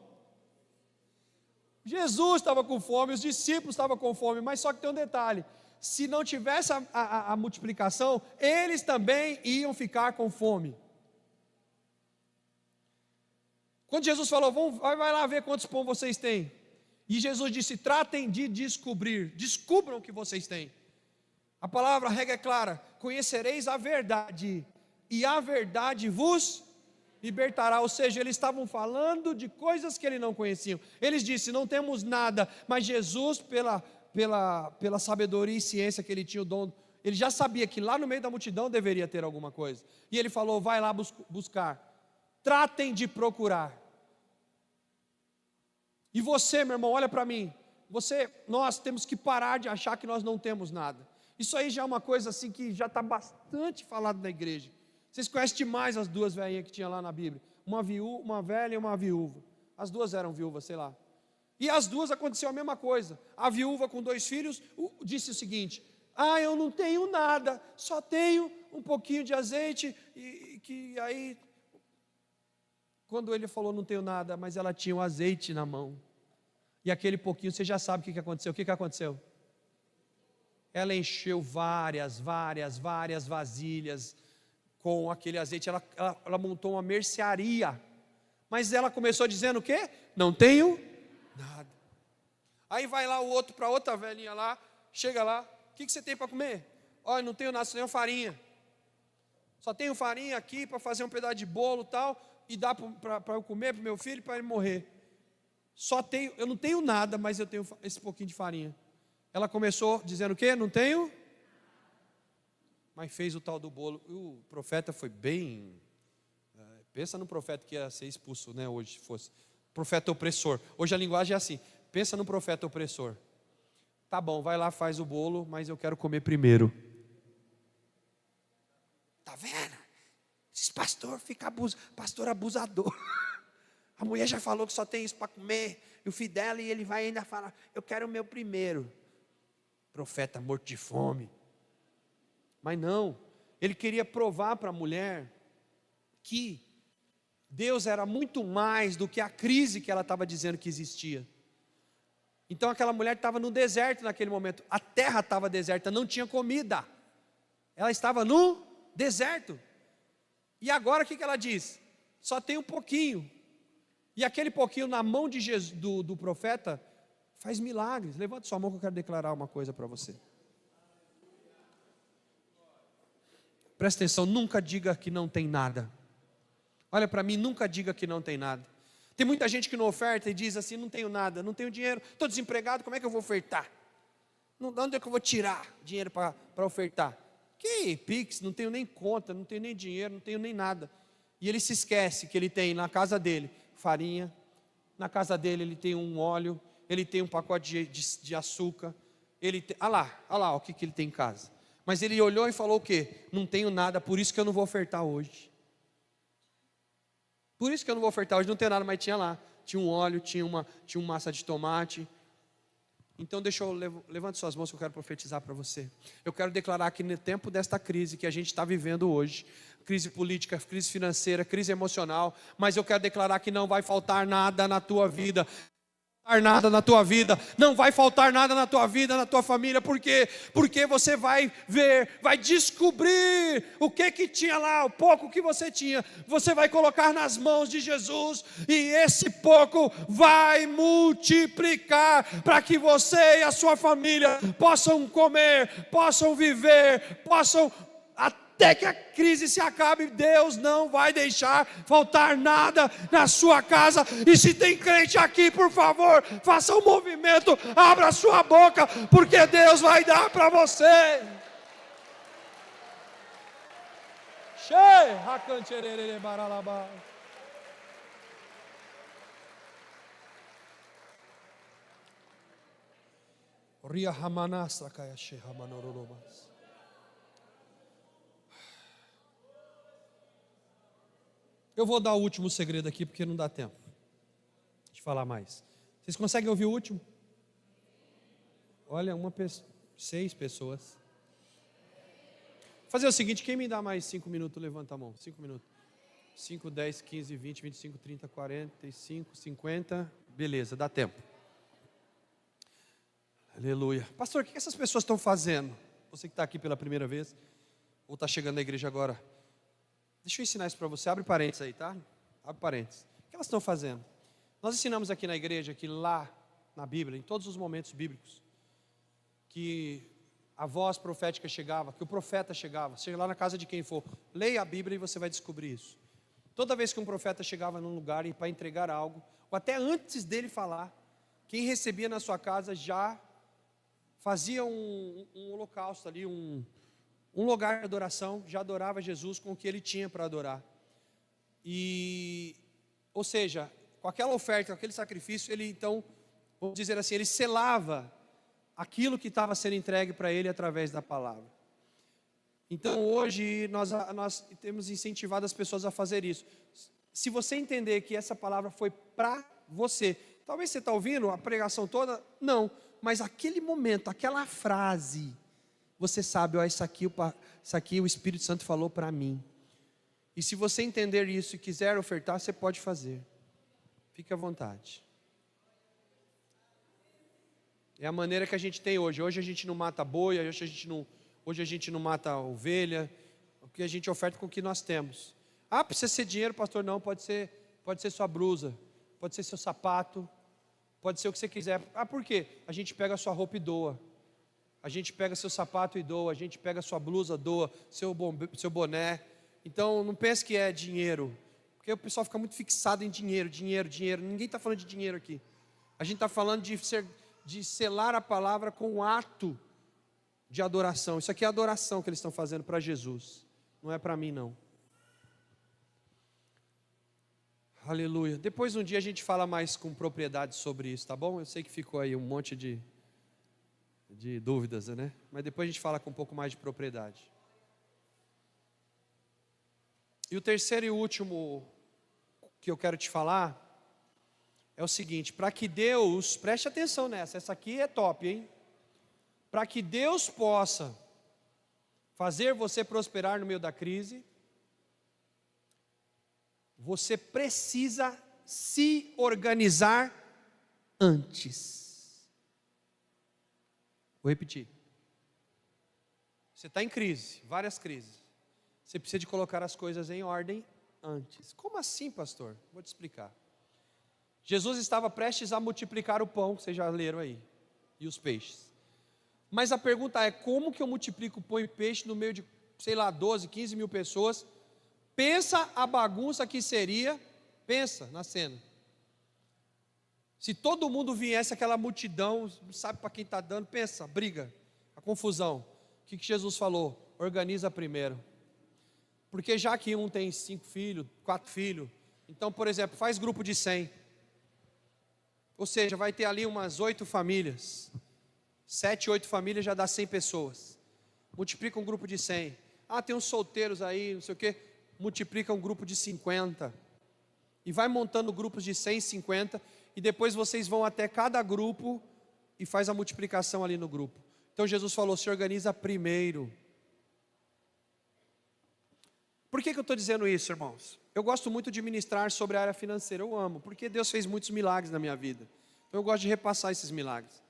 Jesus estava com fome, os discípulos estavam com fome, mas só que tem um detalhe: se não tivesse a multiplicação, eles também iam ficar com fome. Quando Jesus falou: vai lá ver quantos pão vocês têm, e Jesus disse: tratem de descubram o que vocês têm. A palavra, a regra é clara: conhecereis a verdade, e a verdade vos libertará. Ou seja, eles estavam falando de coisas que eles não conheciam. Eles disseram: não temos nada, mas Jesus, pela sabedoria e ciência que ele tinha, o dom, ele já sabia que lá no meio da multidão deveria ter alguma coisa, e ele falou: vai lá buscar, tratem de procurar. E você, meu irmão, olha para mim, nós temos que parar de achar que nós não temos nada. Isso aí já é uma coisa assim que já está bastante falado na igreja. Vocês conhecem demais as duas velhinhas que tinha lá na Bíblia, uma velha e uma viúva. As duas eram viúvas, sei lá. E as duas aconteceu a mesma coisa. A viúva com 2 filhos disse o seguinte: eu não tenho nada, só tenho um pouquinho de azeite. E que aí, quando ele falou não tenho nada, mas ela tinha o azeite na mão, e aquele pouquinho, você já sabe o que aconteceu. O que aconteceu? Ela encheu várias vasilhas com aquele azeite. Ela montou uma mercearia. Mas ela começou dizendo o quê? Não tenho nada. Aí vai lá o outro para outra velhinha lá, chega lá: o que você tem para comer? Olha, não tenho nada, só tenho farinha. Só tenho farinha aqui para fazer um pedaço de bolo e tal, e dá para eu comer, para o meu filho, para ele morrer. Eu não tenho nada, mas eu tenho esse pouquinho de farinha. Ela começou dizendo o quê? Não tenho, mas fez o tal do bolo. O profeta foi bem Pensa no profeta que ia ser expulso, né, hoje, se fosse. Profeta opressor. Hoje a linguagem é assim. Pensa no profeta opressor. Tá bom, vai lá, faz o bolo, mas eu quero comer primeiro. Tá vendo? Esse pastor fica pastor abusador. A mulher já falou que só tem isso para comer. E o filho dela, e ele vai ainda falar, eu quero o meu primeiro. Profeta morto de fome. Mas não, ele queria provar para a mulher que Deus era muito mais do que a crise que ela estava dizendo que existia. Então aquela mulher estava no deserto naquele momento. A terra estava deserta, não tinha comida. Ela estava no deserto. E agora o que ela diz? Só tem um pouquinho. E aquele pouquinho na mão de Jesus, do profeta faz milagres. Levante sua mão que eu quero declarar uma coisa para você. Presta atenção, nunca diga que não tem nada. Olha para mim, nunca diga que não tem nada. Tem muita gente que não oferta e diz assim, não tenho nada, não tenho dinheiro, estou desempregado, como é que eu vou ofertar? De onde é que eu vou tirar dinheiro para ofertar? Que Pix, não tenho nem conta, não tenho nem dinheiro, não tenho nem nada. E ele se esquece que ele tem na casa dele farinha, na casa dele ele tem um óleo, ele tem um pacote de açúcar, olha lá o que ele tem em casa. Mas ele olhou e falou o quê? Não tenho nada, por isso que eu não vou ofertar hoje. Por isso que eu não vou ofertar hoje, não tenho nada, mas tinha lá. Tinha um óleo, tinha uma massa de tomate. Então levante suas mãos que eu quero profetizar para você. Eu quero declarar que no tempo desta crise que a gente está vivendo hoje, crise política, crise financeira, crise emocional, mas eu quero declarar que não vai faltar nada na tua vida. Nada na tua vida, não vai faltar nada na tua vida, na tua família, por quê? Porque você vai ver, vai descobrir o que tinha lá, o pouco que você tinha, você vai colocar nas mãos de Jesus, e esse pouco vai multiplicar, para que você e a sua família possam comer, possam viver, possam até que a crise se acabe. Deus não vai deixar faltar nada na sua casa. E se tem crente aqui, por favor, faça um movimento, abra a sua boca, porque Deus vai dar para você. Eu vou dar o último segredo aqui, porque não dá tempo de falar mais. Vocês conseguem ouvir o último? Olha, 6 pessoas. Vou fazer o seguinte, quem me dá mais 5 minutos, levanta a mão. 5 minutos. 5, 10, 15, 20, 25, 30, 45, 50. Beleza, dá tempo. Aleluia. Pastor, o que essas pessoas estão fazendo? Você que está aqui pela primeira vez, ou está chegando na igreja agora. Deixa eu ensinar isso para você, abre parênteses aí, tá? Abre parênteses. O que elas estão fazendo? Nós ensinamos aqui na igreja, que lá na Bíblia, em todos os momentos bíblicos, que a voz profética chegava, que o profeta chegava, seja lá na casa de quem for, leia a Bíblia e você vai descobrir isso. Toda vez que um profeta chegava num lugar e para entregar algo, ou até antes dele falar, quem recebia na sua casa já fazia um holocausto ali, um lugar de adoração, já adorava Jesus com o que ele tinha para adorar. Ou seja, com aquela oferta, com aquele sacrifício, ele então, vamos dizer assim, ele selava aquilo que estava sendo entregue para ele através da palavra. Então hoje nós temos incentivado as pessoas a fazer isso. Se você entender que essa palavra foi para você, talvez você está ouvindo a pregação toda, não, mas aquele momento, aquela frase, você sabe, ó, isso aqui o Espírito Santo falou para mim. E se você entender isso e quiser ofertar, você pode fazer. Fique à vontade. É a maneira que a gente tem hoje. Hoje a gente não mata boi, hoje a gente não mata ovelha. O que a gente oferta com o que nós temos. Ah, precisa ser dinheiro, pastor? Não, pode ser sua blusa, pode ser seu sapato, pode ser o que você quiser. Ah, por quê? A gente pega a sua roupa e doa. A gente pega seu sapato e doa, a gente pega sua blusa, doa, seu boné. Então não pense que é dinheiro, porque o pessoal fica muito fixado em dinheiro. Ninguém está falando de dinheiro aqui. A gente está falando de selar a palavra com um ato de adoração. Isso aqui é adoração que eles estão fazendo para Jesus, não é para mim não. Aleluia. Depois um dia a gente fala mais com propriedade sobre isso, tá bom? Eu sei que ficou aí um monte de dúvidas, né? Mas depois a gente fala com um pouco mais de propriedade. E o terceiro e último que eu quero te falar é o seguinte: para que Deus, preste atenção nessa, essa aqui é top, hein? Para que Deus possa fazer você prosperar no meio da crise, você precisa se organizar antes. Vou repetir. Você está em crise, várias crises. Você precisa de colocar as coisas em ordem antes. Como assim, pastor? Vou te explicar. Jesus estava prestes a multiplicar o pão, vocês já leram aí, e os peixes. Mas a pergunta é: como que eu multiplico pão e peixe no meio de, 12, 15 mil pessoas? Pensa a bagunça que seria, pensa na cena. Se todo mundo viesse, aquela multidão, não sabe para quem está dando, pensa, a briga, a confusão. O que Jesus falou? Organiza primeiro. Porque já que um tem 5 filhos, 4 filhos, então, por exemplo, faz grupo de 100. Ou seja, vai ter ali umas 8 famílias. 7, 8 famílias já dá 100 pessoas. Multiplica um grupo de 100. Ah, tem uns solteiros aí, não sei o quê. Multiplica um grupo de 50. E vai montando grupos de 100, 50. E depois vocês vão até cada grupo e faz a multiplicação ali no grupo. Então Jesus falou: se organiza primeiro. Por que eu estou dizendo isso, irmãos? Eu gosto muito de ministrar sobre a área financeira, eu amo, porque Deus fez muitos milagres na minha vida. Então eu gosto de repassar esses milagres.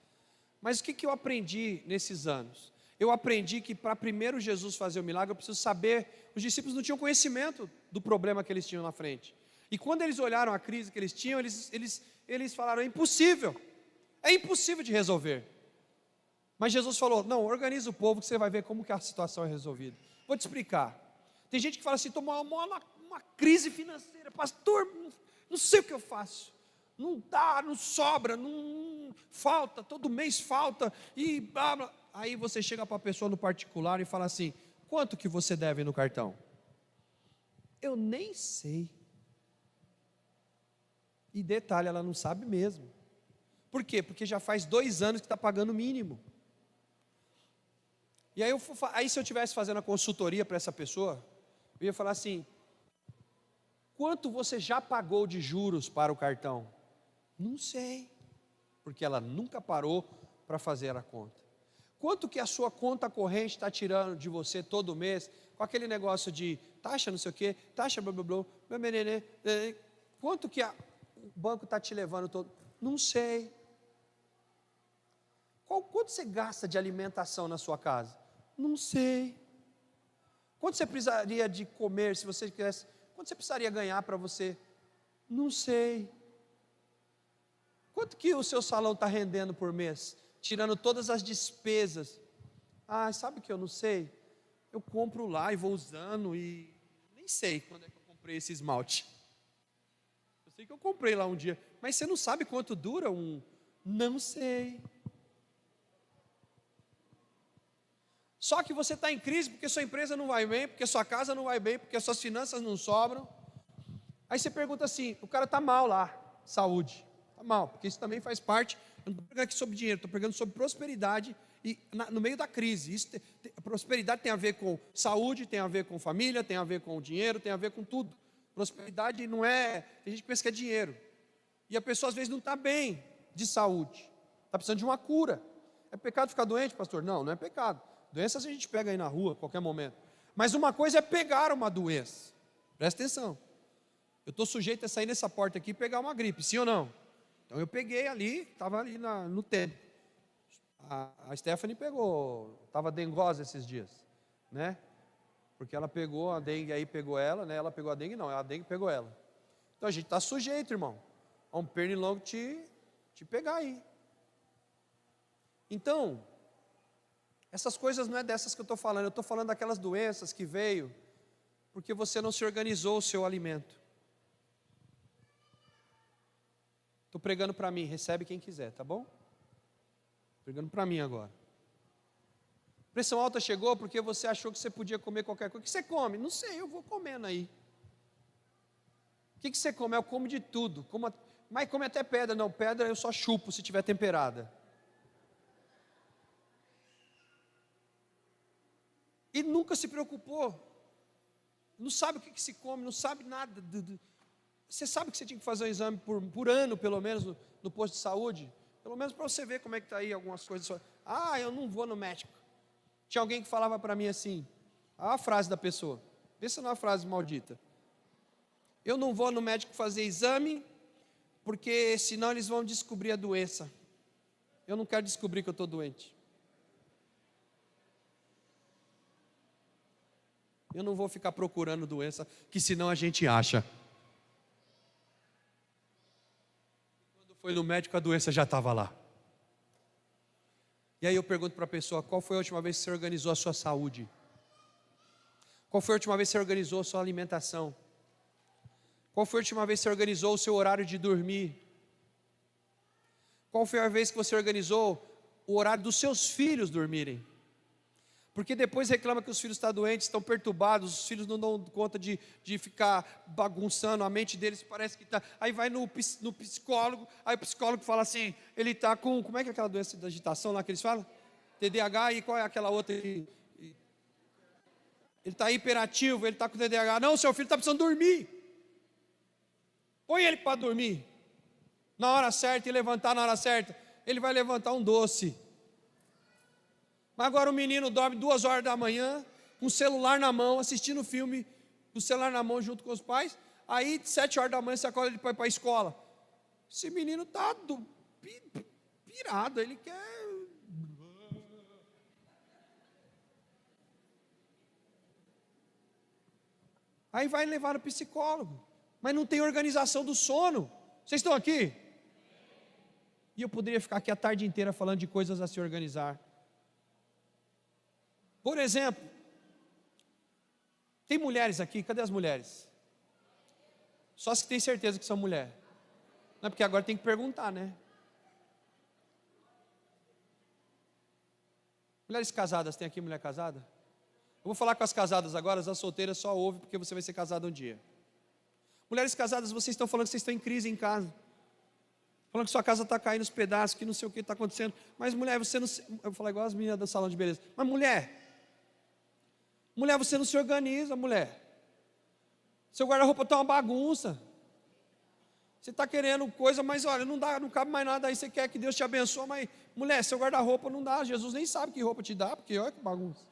Mas o que eu aprendi nesses anos? Eu aprendi que para primeiro Jesus fazer o milagre, eu preciso saber, os discípulos não tinham conhecimento do problema que eles tinham na frente. E quando eles olharam a crise que eles tinham, eles falaram: é impossível de resolver. Mas Jesus falou: não, organiza o povo que você vai ver como que a situação é resolvida. Vou te explicar. Tem gente que fala assim: tomou uma crise financeira, pastor, não sei o que eu faço. Não dá, não sobra, não falta, todo mês falta, e blá, blá. Aí você chega para a pessoa no particular e fala assim: quanto que você deve no cartão? Eu nem sei. E detalhe, ela não sabe mesmo. Por quê? Porque já faz 2 anos que está pagando o mínimo. E aí se eu estivesse fazendo a consultoria para essa pessoa, eu ia falar assim: quanto você já pagou de juros para o cartão? Não sei, porque ela nunca parou para fazer a conta. Quanto que a sua conta corrente está tirando de você todo mês, com aquele negócio de taxa não sei o quê, taxa blá blá blá, blá, blá, blá, blá. Quanto que o banco está te levando todo? Não sei. Quanto você gasta de alimentação na sua casa? Não sei. Quanto você precisaria de comer, se você quisesse? Quanto você precisaria ganhar para você? Não sei. Quanto que o seu salão está rendendo por mês? Tirando todas as despesas. Ah, sabe que eu não sei? Eu compro lá e vou usando e nem sei quando é que eu comprei esse esmalte. Eu sei que eu comprei lá um dia, mas você não sabe quanto dura um? Não sei. Só que você está em crise porque sua empresa não vai bem, porque sua casa não vai bem, porque suas finanças não sobram. Aí você pergunta assim: o cara está mal lá, saúde. Está mal, porque isso também faz parte. Eu não estou pregando aqui sobre dinheiro, estou pregando sobre prosperidade e no meio da crise. Prosperidade tem a ver com saúde, tem a ver com família, tem a ver com dinheiro, tem a ver com tudo. Prosperidade não é... Tem gente que pensa que é dinheiro. E a pessoa às vezes não está bem de saúde. Está precisando de uma cura. É pecado ficar doente, pastor? Não, não é pecado. Doenças a gente pega aí na rua, a qualquer momento. Mas uma coisa é pegar uma doença. Presta atenção. Eu estou sujeito a sair nessa porta aqui e pegar uma gripe, sim ou não? Então eu peguei ali, estava ali no tempo. A Stephanie pegou, estava dengosa esses dias, né? Porque ela pegou a dengue, aí pegou ela, né? Ela pegou a dengue, não, a dengue pegou ela. Então a gente está sujeito, irmão, a um pernilongo te pegar aí. Então, essas coisas não é dessas que eu estou falando, eu estou falando daquelas doenças que veio porque você não se organizou o seu alimento. Estou pregando para mim, recebe quem quiser, tá bom? Pregando para mim agora. Pressão alta chegou porque você achou que você podia comer qualquer coisa. O que você come? Não sei, eu vou comendo aí. O que você come? Eu como de tudo. Mas come até pedra. Não, pedra eu só chupo se tiver temperada. E nunca se preocupou. Não sabe o que se come, não sabe nada. Você sabe que você tinha que fazer um exame por ano, pelo menos, no posto de saúde? Pelo menos para você ver como é que está aí algumas coisas. Eu não vou no médico. Tinha alguém que falava para mim assim, a frase da pessoa, pensa numa frase maldita. Eu não vou no médico fazer exame, porque senão eles vão descobrir a doença. Eu não quero descobrir que eu estou doente. Eu não vou ficar procurando doença, que senão a gente acha. Quando foi no médico, a doença já estava lá. E aí eu pergunto para a pessoa, qual foi a última vez que você organizou a sua saúde? Qual foi a última vez que você organizou a sua alimentação? Qual foi a última vez que você organizou o seu horário de dormir? Qual foi a vez que você organizou o horário dos seus filhos dormirem? Porque depois reclama que os filhos estão doentes, estão perturbados, os filhos não dão conta de ficar bagunçando, a mente deles parece que está... Aí vai no psicólogo, aí o psicólogo fala assim, ele está com... Como é que é aquela doença da agitação lá que eles falam? TDAH, e qual é aquela outra? Ele está hiperativo, ele está com TDAH. Não, seu filho está precisando dormir. Põe ele para dormir. Na hora certa e levantar na hora certa. Ele vai levantar um doce. Mas agora o menino dorme 2 horas da manhã, com o celular na mão, assistindo filme, com o celular na mão junto com os pais. Aí 7 horas da manhã você acorda ele para ir para a escola. Esse menino está pirado, ele quer... Aí vai levar no psicólogo. Mas não tem organização do sono. Vocês estão aqui? E eu poderia ficar aqui a tarde inteira falando de coisas a se organizar. Por exemplo, tem mulheres aqui, cadê as mulheres? Só as que tem certeza que são mulher. Não é porque agora tem que perguntar, né? Mulheres casadas, tem aqui mulher casada? Eu vou falar com as casadas agora, as solteiras só ouvem porque você vai ser casada um dia. Mulheres casadas, vocês estão falando que vocês estão em crise em casa. Falando que sua casa está caindo nos pedaços, que não sei o que está acontecendo. Mas mulher, você não... Eu vou falar igual as meninas do salão de beleza. Mas mulher, você não se organiza, mulher. Seu guarda-roupa está uma bagunça. Você está querendo coisa, mas olha, não cabe mais nada aí, você quer que Deus te abençoe, mas mulher, seu guarda-roupa não dá, Jesus nem sabe que roupa te dá, porque olha que bagunça.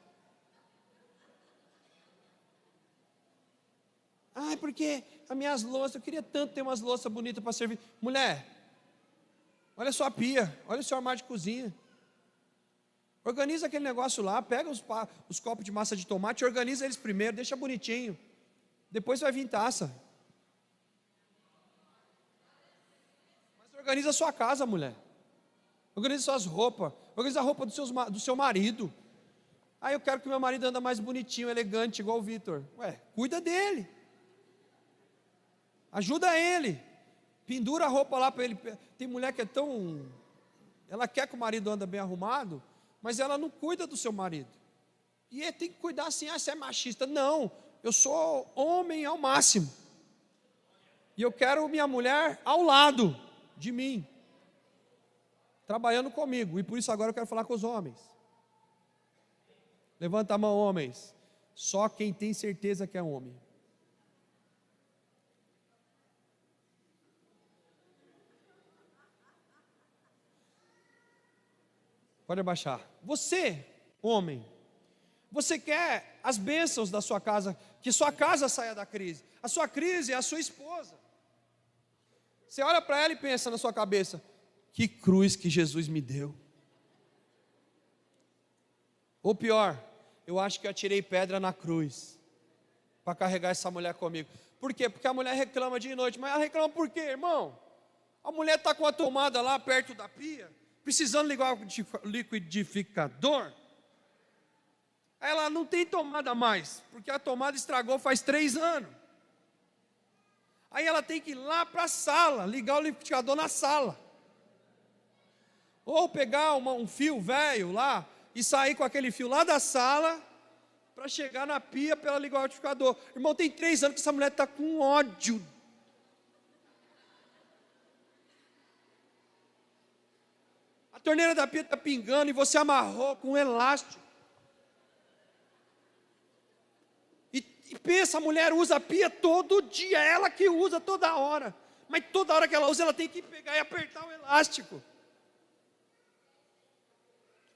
Porque as minhas louças, eu queria tanto ter umas louças bonitas para servir. Mulher, olha a sua pia, olha o seu armário de cozinha. Organiza aquele negócio lá, pega os copos de massa de tomate, organiza eles primeiro, deixa bonitinho. Depois vai vir taça. Mas organiza a sua casa, mulher. Organiza suas roupas. Organiza a roupa do seu marido. Eu quero que meu marido ande mais bonitinho, elegante, igual o Vitor. Cuida dele. Ajuda ele. Pendura a roupa lá para ele. Tem mulher que é tão... Ela quer que o marido ande bem arrumado, mas ela não cuida do seu marido. E ele tem que cuidar assim, você é machista. Não, eu sou homem ao máximo. E eu quero minha mulher ao lado de mim, trabalhando comigo. E por isso agora eu quero falar com os homens. Levanta a mão, homens. Só quem tem certeza que é homem. Pode abaixar. Você, homem, você quer as bênçãos da sua casa, que sua casa saia da crise. A sua crise é a sua esposa. Você olha para ela e pensa na sua cabeça, que cruz que Jesus me deu. Ou pior, eu acho que eu atirei pedra na cruz, para carregar essa mulher comigo. Por quê? Porque a mulher reclama dia e noite. Mas ela reclama por quê, irmão? A mulher está com a tomada lá perto da pia, precisando ligar o liquidificador. Ela não tem tomada mais, porque a tomada estragou faz 3 anos. Aí ela tem que ir lá para a sala, ligar o liquidificador na sala. Ou pegar um fio velho lá, e sair com aquele fio lá da sala, para chegar na pia, para ela ligar o liquidificador. Irmão, tem 3 anos que essa mulher está com ódio torneira da pia está pingando e você amarrou com um elástico. E pensa, a mulher usa a pia todo dia, ela que usa toda hora. Mas toda hora que ela usa, ela tem que pegar e apertar o elástico.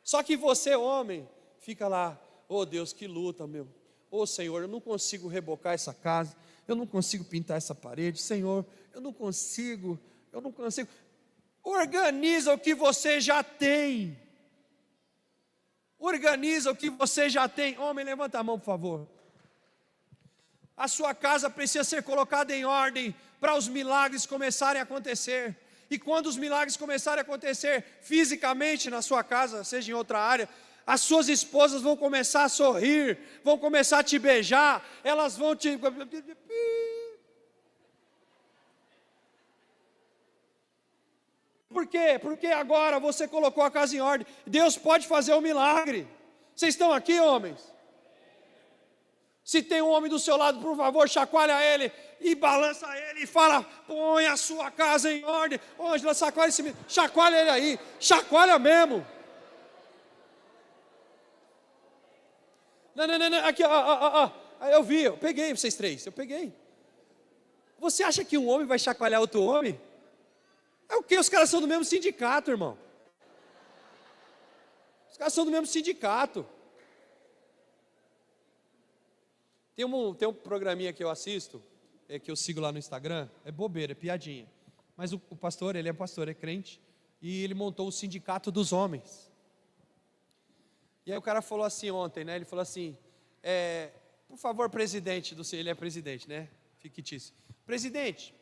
Só que você, homem, fica lá, oh Deus, que luta, meu. Oh Senhor, eu não consigo rebocar essa casa, eu não consigo pintar essa parede, Senhor, eu não consigo. Organiza o que você já tem. Organiza o que você já tem. Homem, levanta a mão, por favor. A sua casa precisa ser colocada em ordem para os milagres começarem a acontecer. E quando os milagres começarem a acontecer fisicamente na sua casa, seja em outra área, as suas esposas vão começar a sorrir, vão começar a te beijar, elas vão te... Por quê? Porque agora você colocou a casa em ordem. Deus pode fazer um milagre. Vocês estão aqui, homens? Se tem um homem do seu lado, por favor, chacoalha ele e balança ele e fala, põe a sua casa em ordem. Ângela, chacoalha ele aí, chacoalha mesmo. Não, aqui, ó. Eu peguei vocês três, eu peguei. Você acha que um homem vai chacoalhar outro homem? É o quê? Os caras são do mesmo sindicato, irmão. Os caras são do mesmo sindicato. Tem um programinha que eu assisto, que eu sigo lá no Instagram, é bobeira, é piadinha. Mas o pastor, ele é pastor, é crente, e ele montou o sindicato dos homens. E aí o cara falou assim ontem, né? Ele falou assim, por favor, presidente, ele é presidente, né? Fictício. Presidente,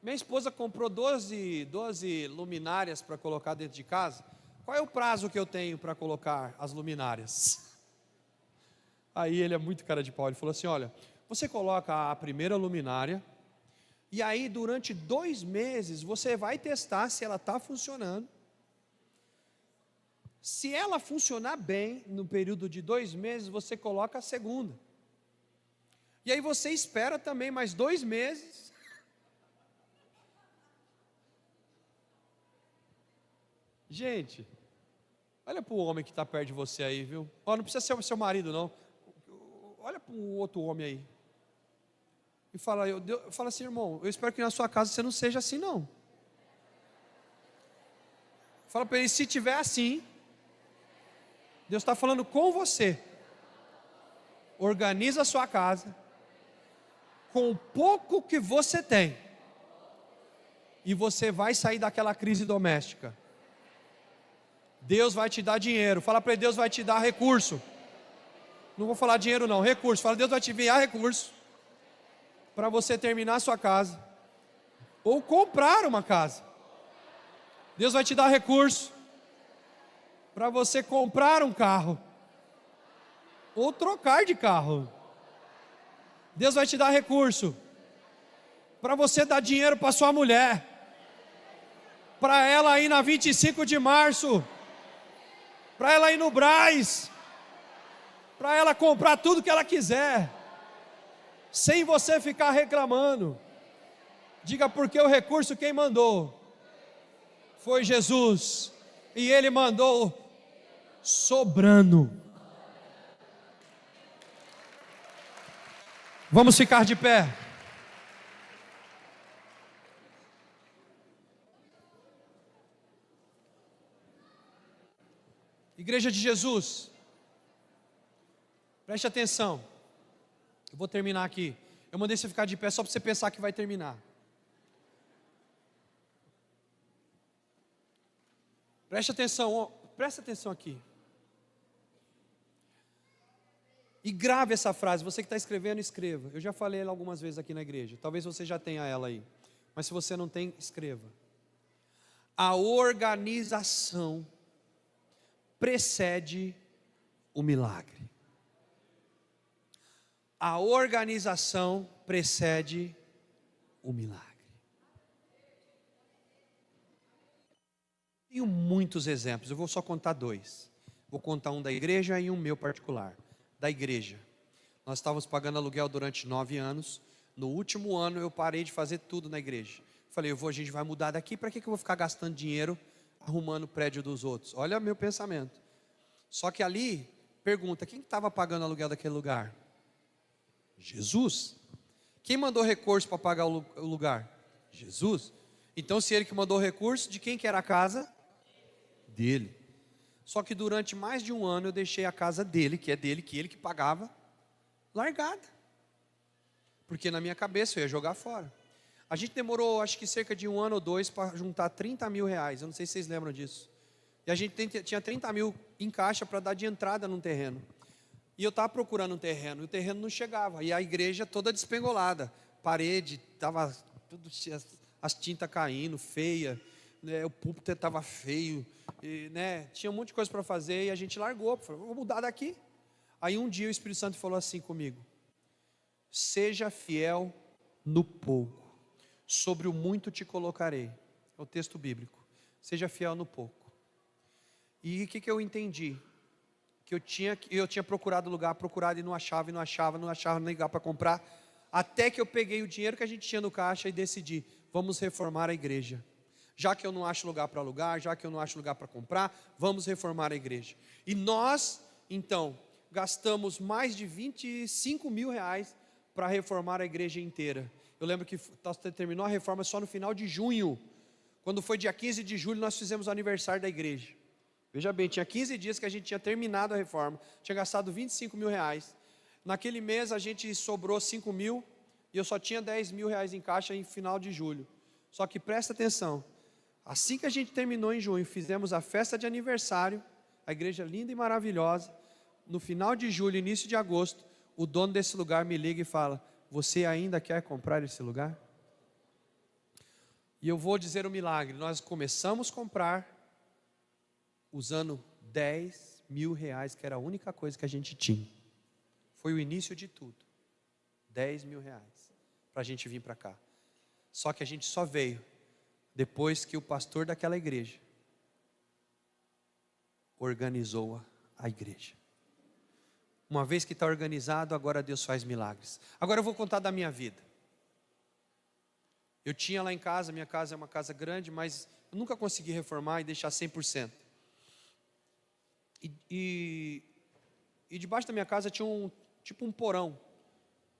minha esposa comprou 12 luminárias para colocar dentro de casa. Qual é o prazo que eu tenho para colocar as luminárias? Aí ele é muito cara de pau, ele falou assim, olha, você coloca a primeira luminária, e aí durante 2 meses você vai testar se ela está funcionando. Se ela funcionar bem, no período de 2 meses, você coloca a segunda. E aí você espera também mais 2 meses. Gente, olha para o homem que está perto de você aí, viu? Não precisa ser o seu marido, não. Olha para o outro homem aí. E fala assim, irmão, eu espero que na sua casa você não seja assim, não. Fala para ele, se tiver assim, Deus está falando com você. Organiza a sua casa com o pouco que você tem. E você vai sair daquela crise doméstica. Deus vai te dar dinheiro. Fala para ele, Deus vai te dar recurso. Não vou falar dinheiro não, recurso. Fala, Deus vai te enviar recurso para você terminar a sua casa ou comprar uma casa. Deus vai te dar recurso para você comprar um carro ou trocar de carro. Deus vai te dar recurso para você dar dinheiro para sua mulher, para ela ir na 25 de março, para ela ir no Brás, para ela comprar tudo que ela quiser, sem você ficar reclamando. Diga, porque o recurso quem mandou foi Jesus, e Ele mandou sobrando. Vamos ficar de pé. Igreja de Jesus, preste atenção. Eu vou terminar aqui. Eu mandei você ficar de pé só para você pensar que vai terminar. Preste atenção aqui. E grave essa frase. Você que está escrevendo, escreva. Eu já falei ela algumas vezes aqui na igreja. Talvez você já tenha ela aí. Mas se você não tem, escreva. A organização precede o milagre. A organização precede o milagre. Tenho muitos exemplos, eu vou só contar 2. Vou contar um da igreja e um meu particular. Da igreja. Nós estávamos pagando aluguel durante 9 anos. No último ano eu parei de fazer tudo na igreja. Falei, a gente vai mudar daqui, para que eu vou ficar gastando dinheiro arrumando o prédio dos outros? Olha meu pensamento. Só que ali, pergunta, quem estava pagando o aluguel daquele lugar? Jesus. Quem mandou recurso para pagar o lugar? Jesus. Então, se ele que mandou o recurso, de quem que era a casa? Dele. Só que durante mais de um ano eu deixei a casa dele, que é dele, que ele que pagava, largada. Porque na minha cabeça eu ia jogar fora. A gente demorou, acho que cerca de 1 ano ou 2 para juntar 30 mil reais. Eu não sei se vocês lembram disso. E a gente tinha 30 mil em caixa para dar de entrada num terreno. E eu estava procurando um terreno, e o terreno não chegava. E a igreja toda despengolada. Parede, estava tudo, as tintas caindo, feia. Né, o púlpito estava feio. E, né, tinha um monte de coisa para fazer e a gente largou. Falei, vou mudar daqui. Aí um dia o Espírito Santo falou assim comigo: seja fiel no pouco, sobre o muito te colocarei. É o texto bíblico. Seja fiel no pouco. E o que eu entendi? Que eu tinha procurado lugar, procurado e não achava, nem lugar para comprar, até que eu peguei o dinheiro que a gente tinha no caixa e decidi, vamos reformar a igreja. Já que eu não acho lugar para alugar, já que eu não acho lugar para comprar, vamos reformar a igreja. E nós, então, gastamos mais de 25 mil reais para reformar a igreja inteira. Eu lembro que terminou a reforma só no final de junho. Quando foi dia 15 de julho, nós fizemos o aniversário da igreja. Veja bem, tinha 15 dias que a gente tinha terminado a reforma, tinha gastado 25 mil reais. Naquele mês a gente sobrou 5 mil e eu só tinha 10 mil reais em caixa em final de julho. Só que presta atenção, assim que a gente terminou em junho, fizemos a festa de aniversário, a igreja linda e maravilhosa. No final de julho, início de agosto, o dono desse lugar me liga e fala: você ainda quer comprar esse lugar? E eu vou dizer um milagre, nós começamos a comprar usando 10 mil reais, que era a única coisa que a gente tinha. Foi o início de tudo. 10 mil reais para a gente vir para cá. Só que a gente só veio depois que o pastor daquela igreja organizou a igreja. Uma vez que está organizado, agora Deus faz milagres. Agora eu vou contar da minha vida. Eu tinha lá em casa, minha casa é uma casa grande, mas eu nunca consegui reformar e deixar 100%. E debaixo da minha casa tinha tipo um porão.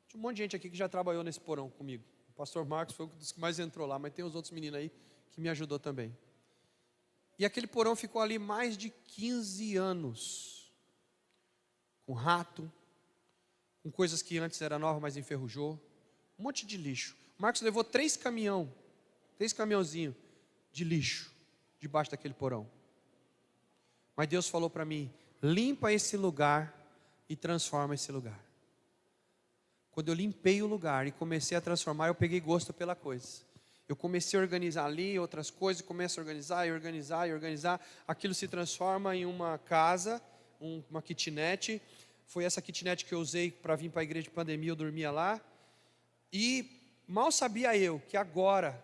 Tinha um monte de gente aqui que já trabalhou nesse porão comigo. O pastor Marcos foi um dos que mais entrou lá, mas tem os outros meninos aí que me ajudou também. E aquele porão ficou ali mais de 15 anos. Com rato, com coisas que antes era nova, mas enferrujou. Um monte de lixo. O Marcos levou 3 caminhãozinhos de lixo debaixo daquele porão. Mas Deus falou para mim: limpa esse lugar e transforma esse lugar. Quando eu limpei o lugar e comecei a transformar, eu peguei gosto pela coisa. Eu comecei a organizar ali outras coisas, começo a organizar. Aquilo se transforma em uma casa, uma kitnet. Foi essa kitnet que eu usei para vir para a igreja de pandemia, eu dormia lá. E mal sabia eu que agora...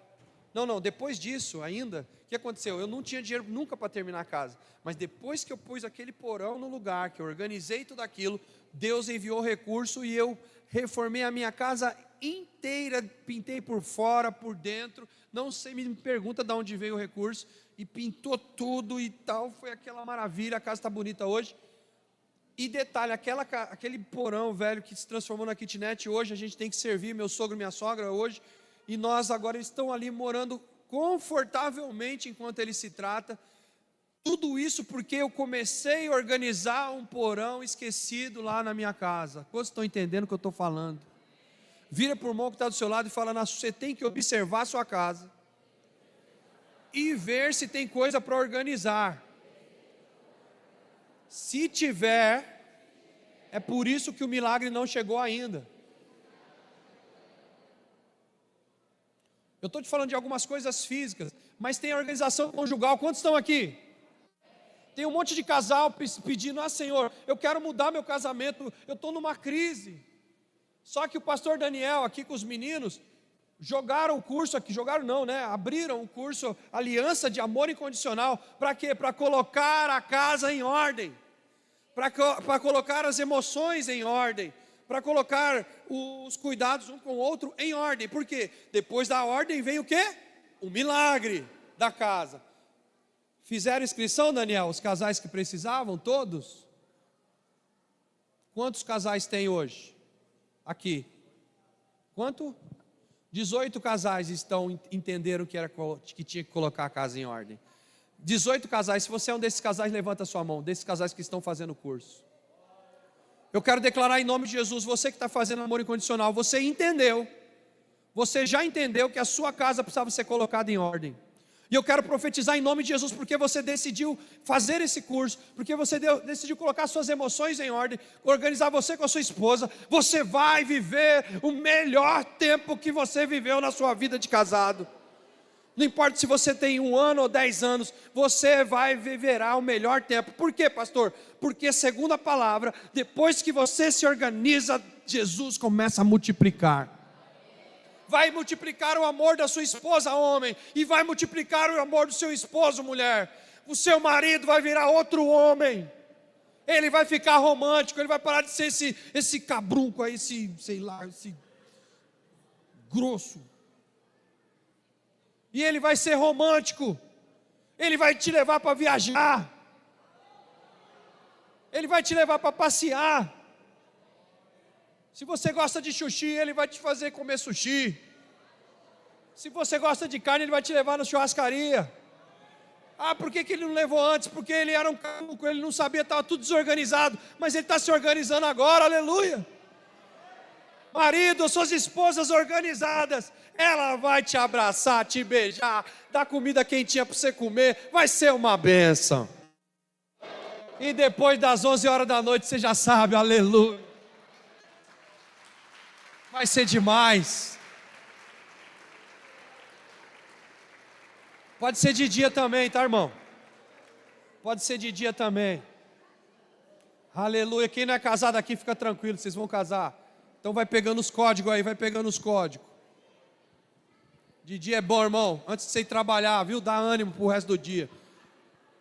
depois disso ainda, o que aconteceu? Eu não tinha dinheiro nunca para terminar a casa, mas depois que eu pus aquele porão no lugar, que eu organizei tudo aquilo, Deus enviou recurso e eu reformei a minha casa inteira, pintei por fora, por dentro, não sei, me pergunta de onde veio o recurso, e pintou tudo e tal, foi aquela maravilha, a casa está bonita hoje. E detalhe, aquele porão velho que se transformou na kitnet, hoje a gente tem que servir, meu sogro e minha sogra hoje, e nós agora estão ali morando confortavelmente enquanto ele se trata. Tudo isso porque eu comecei a organizar um porão esquecido lá na minha casa. Quantos estão entendendo o que eu estou falando? Vira para o irmão que está do seu lado e fala: você tem que observar a sua casa e ver se tem coisa para organizar. Se tiver, é por isso que o milagre não chegou ainda. Eu estou te falando de algumas coisas físicas, mas tem a organização conjugal. Quantos estão aqui? Tem um monte de casal pedindo: Senhor, eu quero mudar meu casamento, eu estou numa crise. Só que o pastor Daniel aqui com os meninos jogaram o curso aqui, abriram o curso Aliança de Amor Incondicional. Para quê? Para colocar a casa em ordem, para colocar as emoções em ordem, para colocar os cuidados um com o outro em ordem. Por quê? Depois da ordem vem o quê? o milagre da casa. Fizeram inscrição, Daniel? Os casais que precisavam, todos? Quantos casais tem hoje? Aqui. Quanto? 18 casais entenderam que tinha que colocar a casa em ordem. 18 casais. Se você é um desses casais, levanta a sua mão. Desses casais que estão fazendo o curso. Eu quero declarar em nome de Jesus, você que está fazendo amor incondicional, você entendeu. Você já entendeu que a sua casa precisava ser colocada em ordem. E eu quero profetizar em nome de Jesus, porque você decidiu fazer esse curso, porque você decidiu colocar suas emoções em ordem, organizar você com a sua esposa. Você vai viver o melhor tempo que você viveu na sua vida de casado. Não importa se você tem 1 ano ou 10 anos, você vai viverá o melhor tempo. Por quê, pastor? Porque segundo a palavra, depois que você se organiza, Jesus começa a multiplicar. Vai multiplicar o amor da sua esposa, homem, e vai multiplicar o amor do seu esposo, mulher. O seu marido vai virar outro homem. Ele vai ficar romântico, ele vai parar de ser esse cabrunco aí, esse grosso. E ele vai ser romântico. Ele vai te levar para viajar. Ele vai te levar para passear. Se você gosta de sushi, ele vai te fazer comer sushi. Se você gosta de carne, ele vai te levar na churrascaria. Ah, por que ele não levou antes? Porque ele era um cacuco, ele não sabia, estava tudo desorganizado. Mas ele está se organizando agora, aleluia. Marido, suas esposas organizadas, ela vai te abraçar, te beijar, dar comida quentinha para você comer. Vai ser uma bênção. E depois das 11 horas da noite, você já sabe, aleluia. Vai ser demais. Pode ser de dia também, tá, irmão? Pode ser de dia também. Aleluia. Quem não é casado aqui, fica tranquilo, vocês vão casar. Então vai pegando os códigos aí, vai pegando os códigos. De dia é bom, irmão. Antes de você ir trabalhar, viu? Dá ânimo pro resto do dia.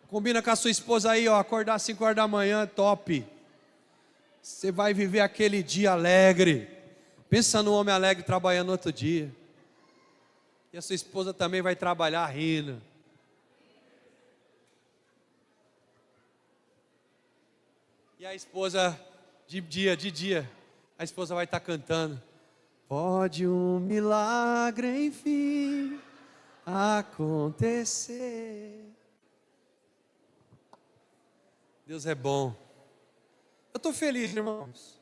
Combina com a sua esposa aí, ó. Acordar às 5 horas da manhã, top. Você vai viver aquele dia alegre. Pensa no homem alegre trabalhando no outro dia. E a sua esposa também vai trabalhar rindo. E a esposa, de dia, a esposa vai estar cantando. Pode um milagre enfim acontecer. Deus é bom. Eu estou feliz, irmãos.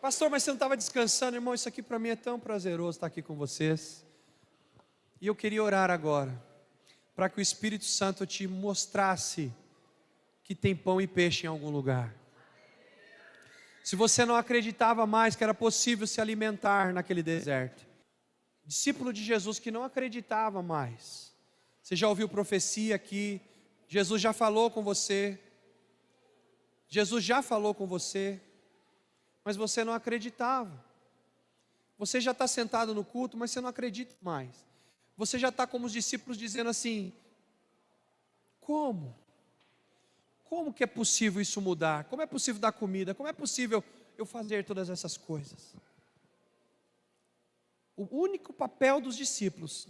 Pastor, mas você não estava descansando, irmão? Isso aqui para mim é tão prazeroso estar aqui com vocês. E eu queria orar agora, para que o Espírito Santo te mostrasse que tem pão e peixe em algum lugar. Se você não acreditava mais que era possível se alimentar naquele deserto, discípulo de Jesus que não acreditava mais, você já ouviu profecia aqui, Jesus já falou com você, mas você não acreditava. Você já está sentado no culto, mas você não acredita mais. Você já está como os discípulos dizendo assim: como? Como que é possível isso mudar? Como é possível dar comida? Como é possível eu fazer todas essas coisas? O único papel dos discípulos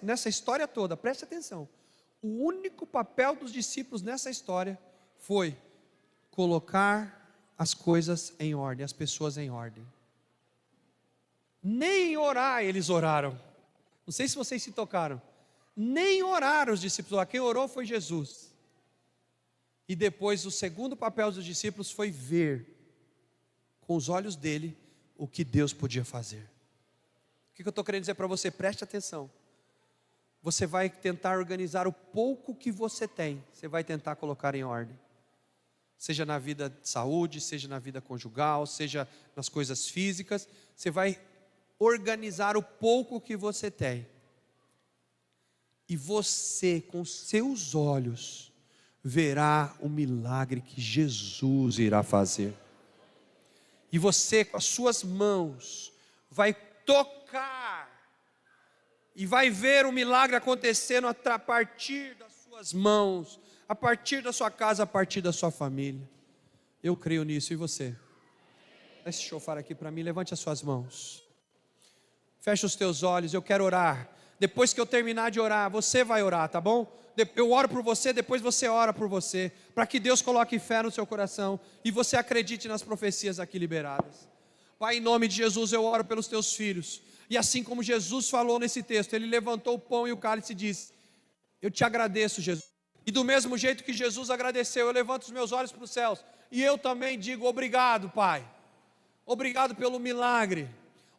nessa história toda, preste atenção. O único papel dos discípulos nessa história foi colocar as coisas em ordem, as pessoas em ordem. Nem orar eles oraram. Não sei se vocês se tocaram. Nem oraram os discípulos. Quem orou foi Jesus. E depois o segundo papel dos discípulos foi ver com os olhos dele o que Deus podia fazer. O que eu estou querendo dizer para você? Preste atenção. Você vai tentar organizar o pouco que você tem. Você vai tentar colocar em ordem. Seja na vida de saúde, seja na vida conjugal, seja nas coisas físicas, você vai organizar o pouco que você tem. E você, com seus olhos, verá o milagre que Jesus irá fazer. E você, com as suas mãos, vai tocar e vai ver o milagre acontecendo a partir das suas mãos, a partir da sua casa, a partir da sua família. Eu creio nisso, e você? Dá esse chofar aqui para mim, levante as suas mãos. Fecha os teus olhos, eu quero orar. Depois que eu terminar de orar, você vai orar, tá bom? Eu oro por você, depois você ora por você, para que Deus coloque fé no seu coração e você acredite nas profecias aqui liberadas. Pai, em nome de Jesus, eu oro pelos teus filhos. E assim como Jesus falou nesse texto, ele levantou o pão e o cálice e disse: eu te agradeço, Jesus. E do mesmo jeito que Jesus agradeceu, eu levanto os meus olhos para os céus e eu também digo: obrigado, Pai. Obrigado pelo milagre.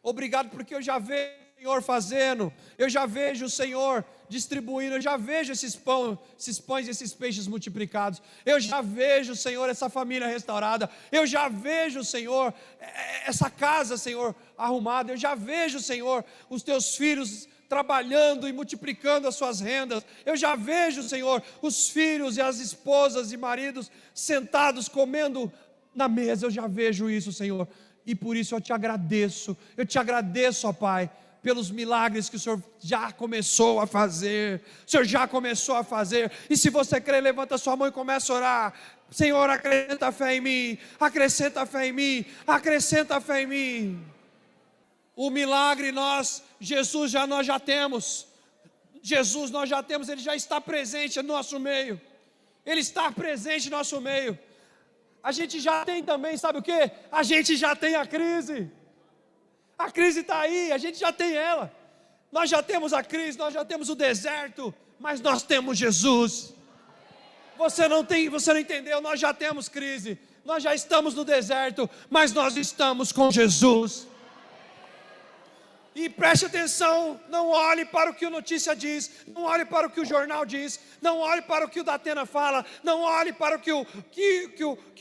Obrigado porque eu já vejo o Senhor fazendo, eu já vejo o Senhor distribuindo, eu já vejo esses pães e esses peixes multiplicados, eu já vejo, Senhor, essa família restaurada, eu já vejo, Senhor, essa casa, Senhor, arrumada, eu já vejo, Senhor, os teus filhos trabalhando e multiplicando as suas rendas, eu já vejo, Senhor, os filhos e as esposas e maridos sentados comendo na mesa, eu já vejo isso, Senhor, e por isso eu te agradeço, ó Pai, pelos milagres que o Senhor já começou a fazer, o Senhor já começou a fazer, e se você crê, levanta a sua mão e começa a orar: Senhor, acrescenta fé em mim, acrescenta fé em mim, acrescenta fé em mim. O milagre nós já temos, Jesus nós já temos, Ele já está presente no nosso meio, Ele está presente no nosso meio. A gente já tem também, sabe o que? A gente já tem a crise está aí, a gente já tem ela, nós já temos a crise, nós já temos o deserto, mas nós temos Jesus. Você não entendeu, nós já temos crise, nós já estamos no deserto, mas nós estamos com Jesus. E preste atenção, não olhe para o que a notícia diz, não olhe para o que o jornal diz, não olhe para o que o Datena fala, não olhe para o que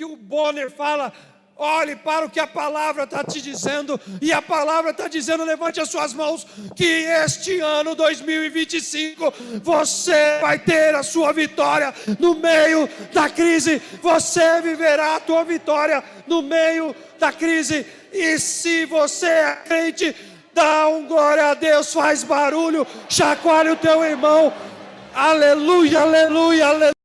o Bonner fala. Olhe para o que a palavra está te dizendo, e a palavra está dizendo: levante as suas mãos, que este ano 2025, você vai ter a sua vitória no meio da crise, você viverá a tua vitória no meio da crise, e se você é crente, dá um glória a Deus, faz barulho, chacoalhe o teu irmão, aleluia, aleluia, aleluia.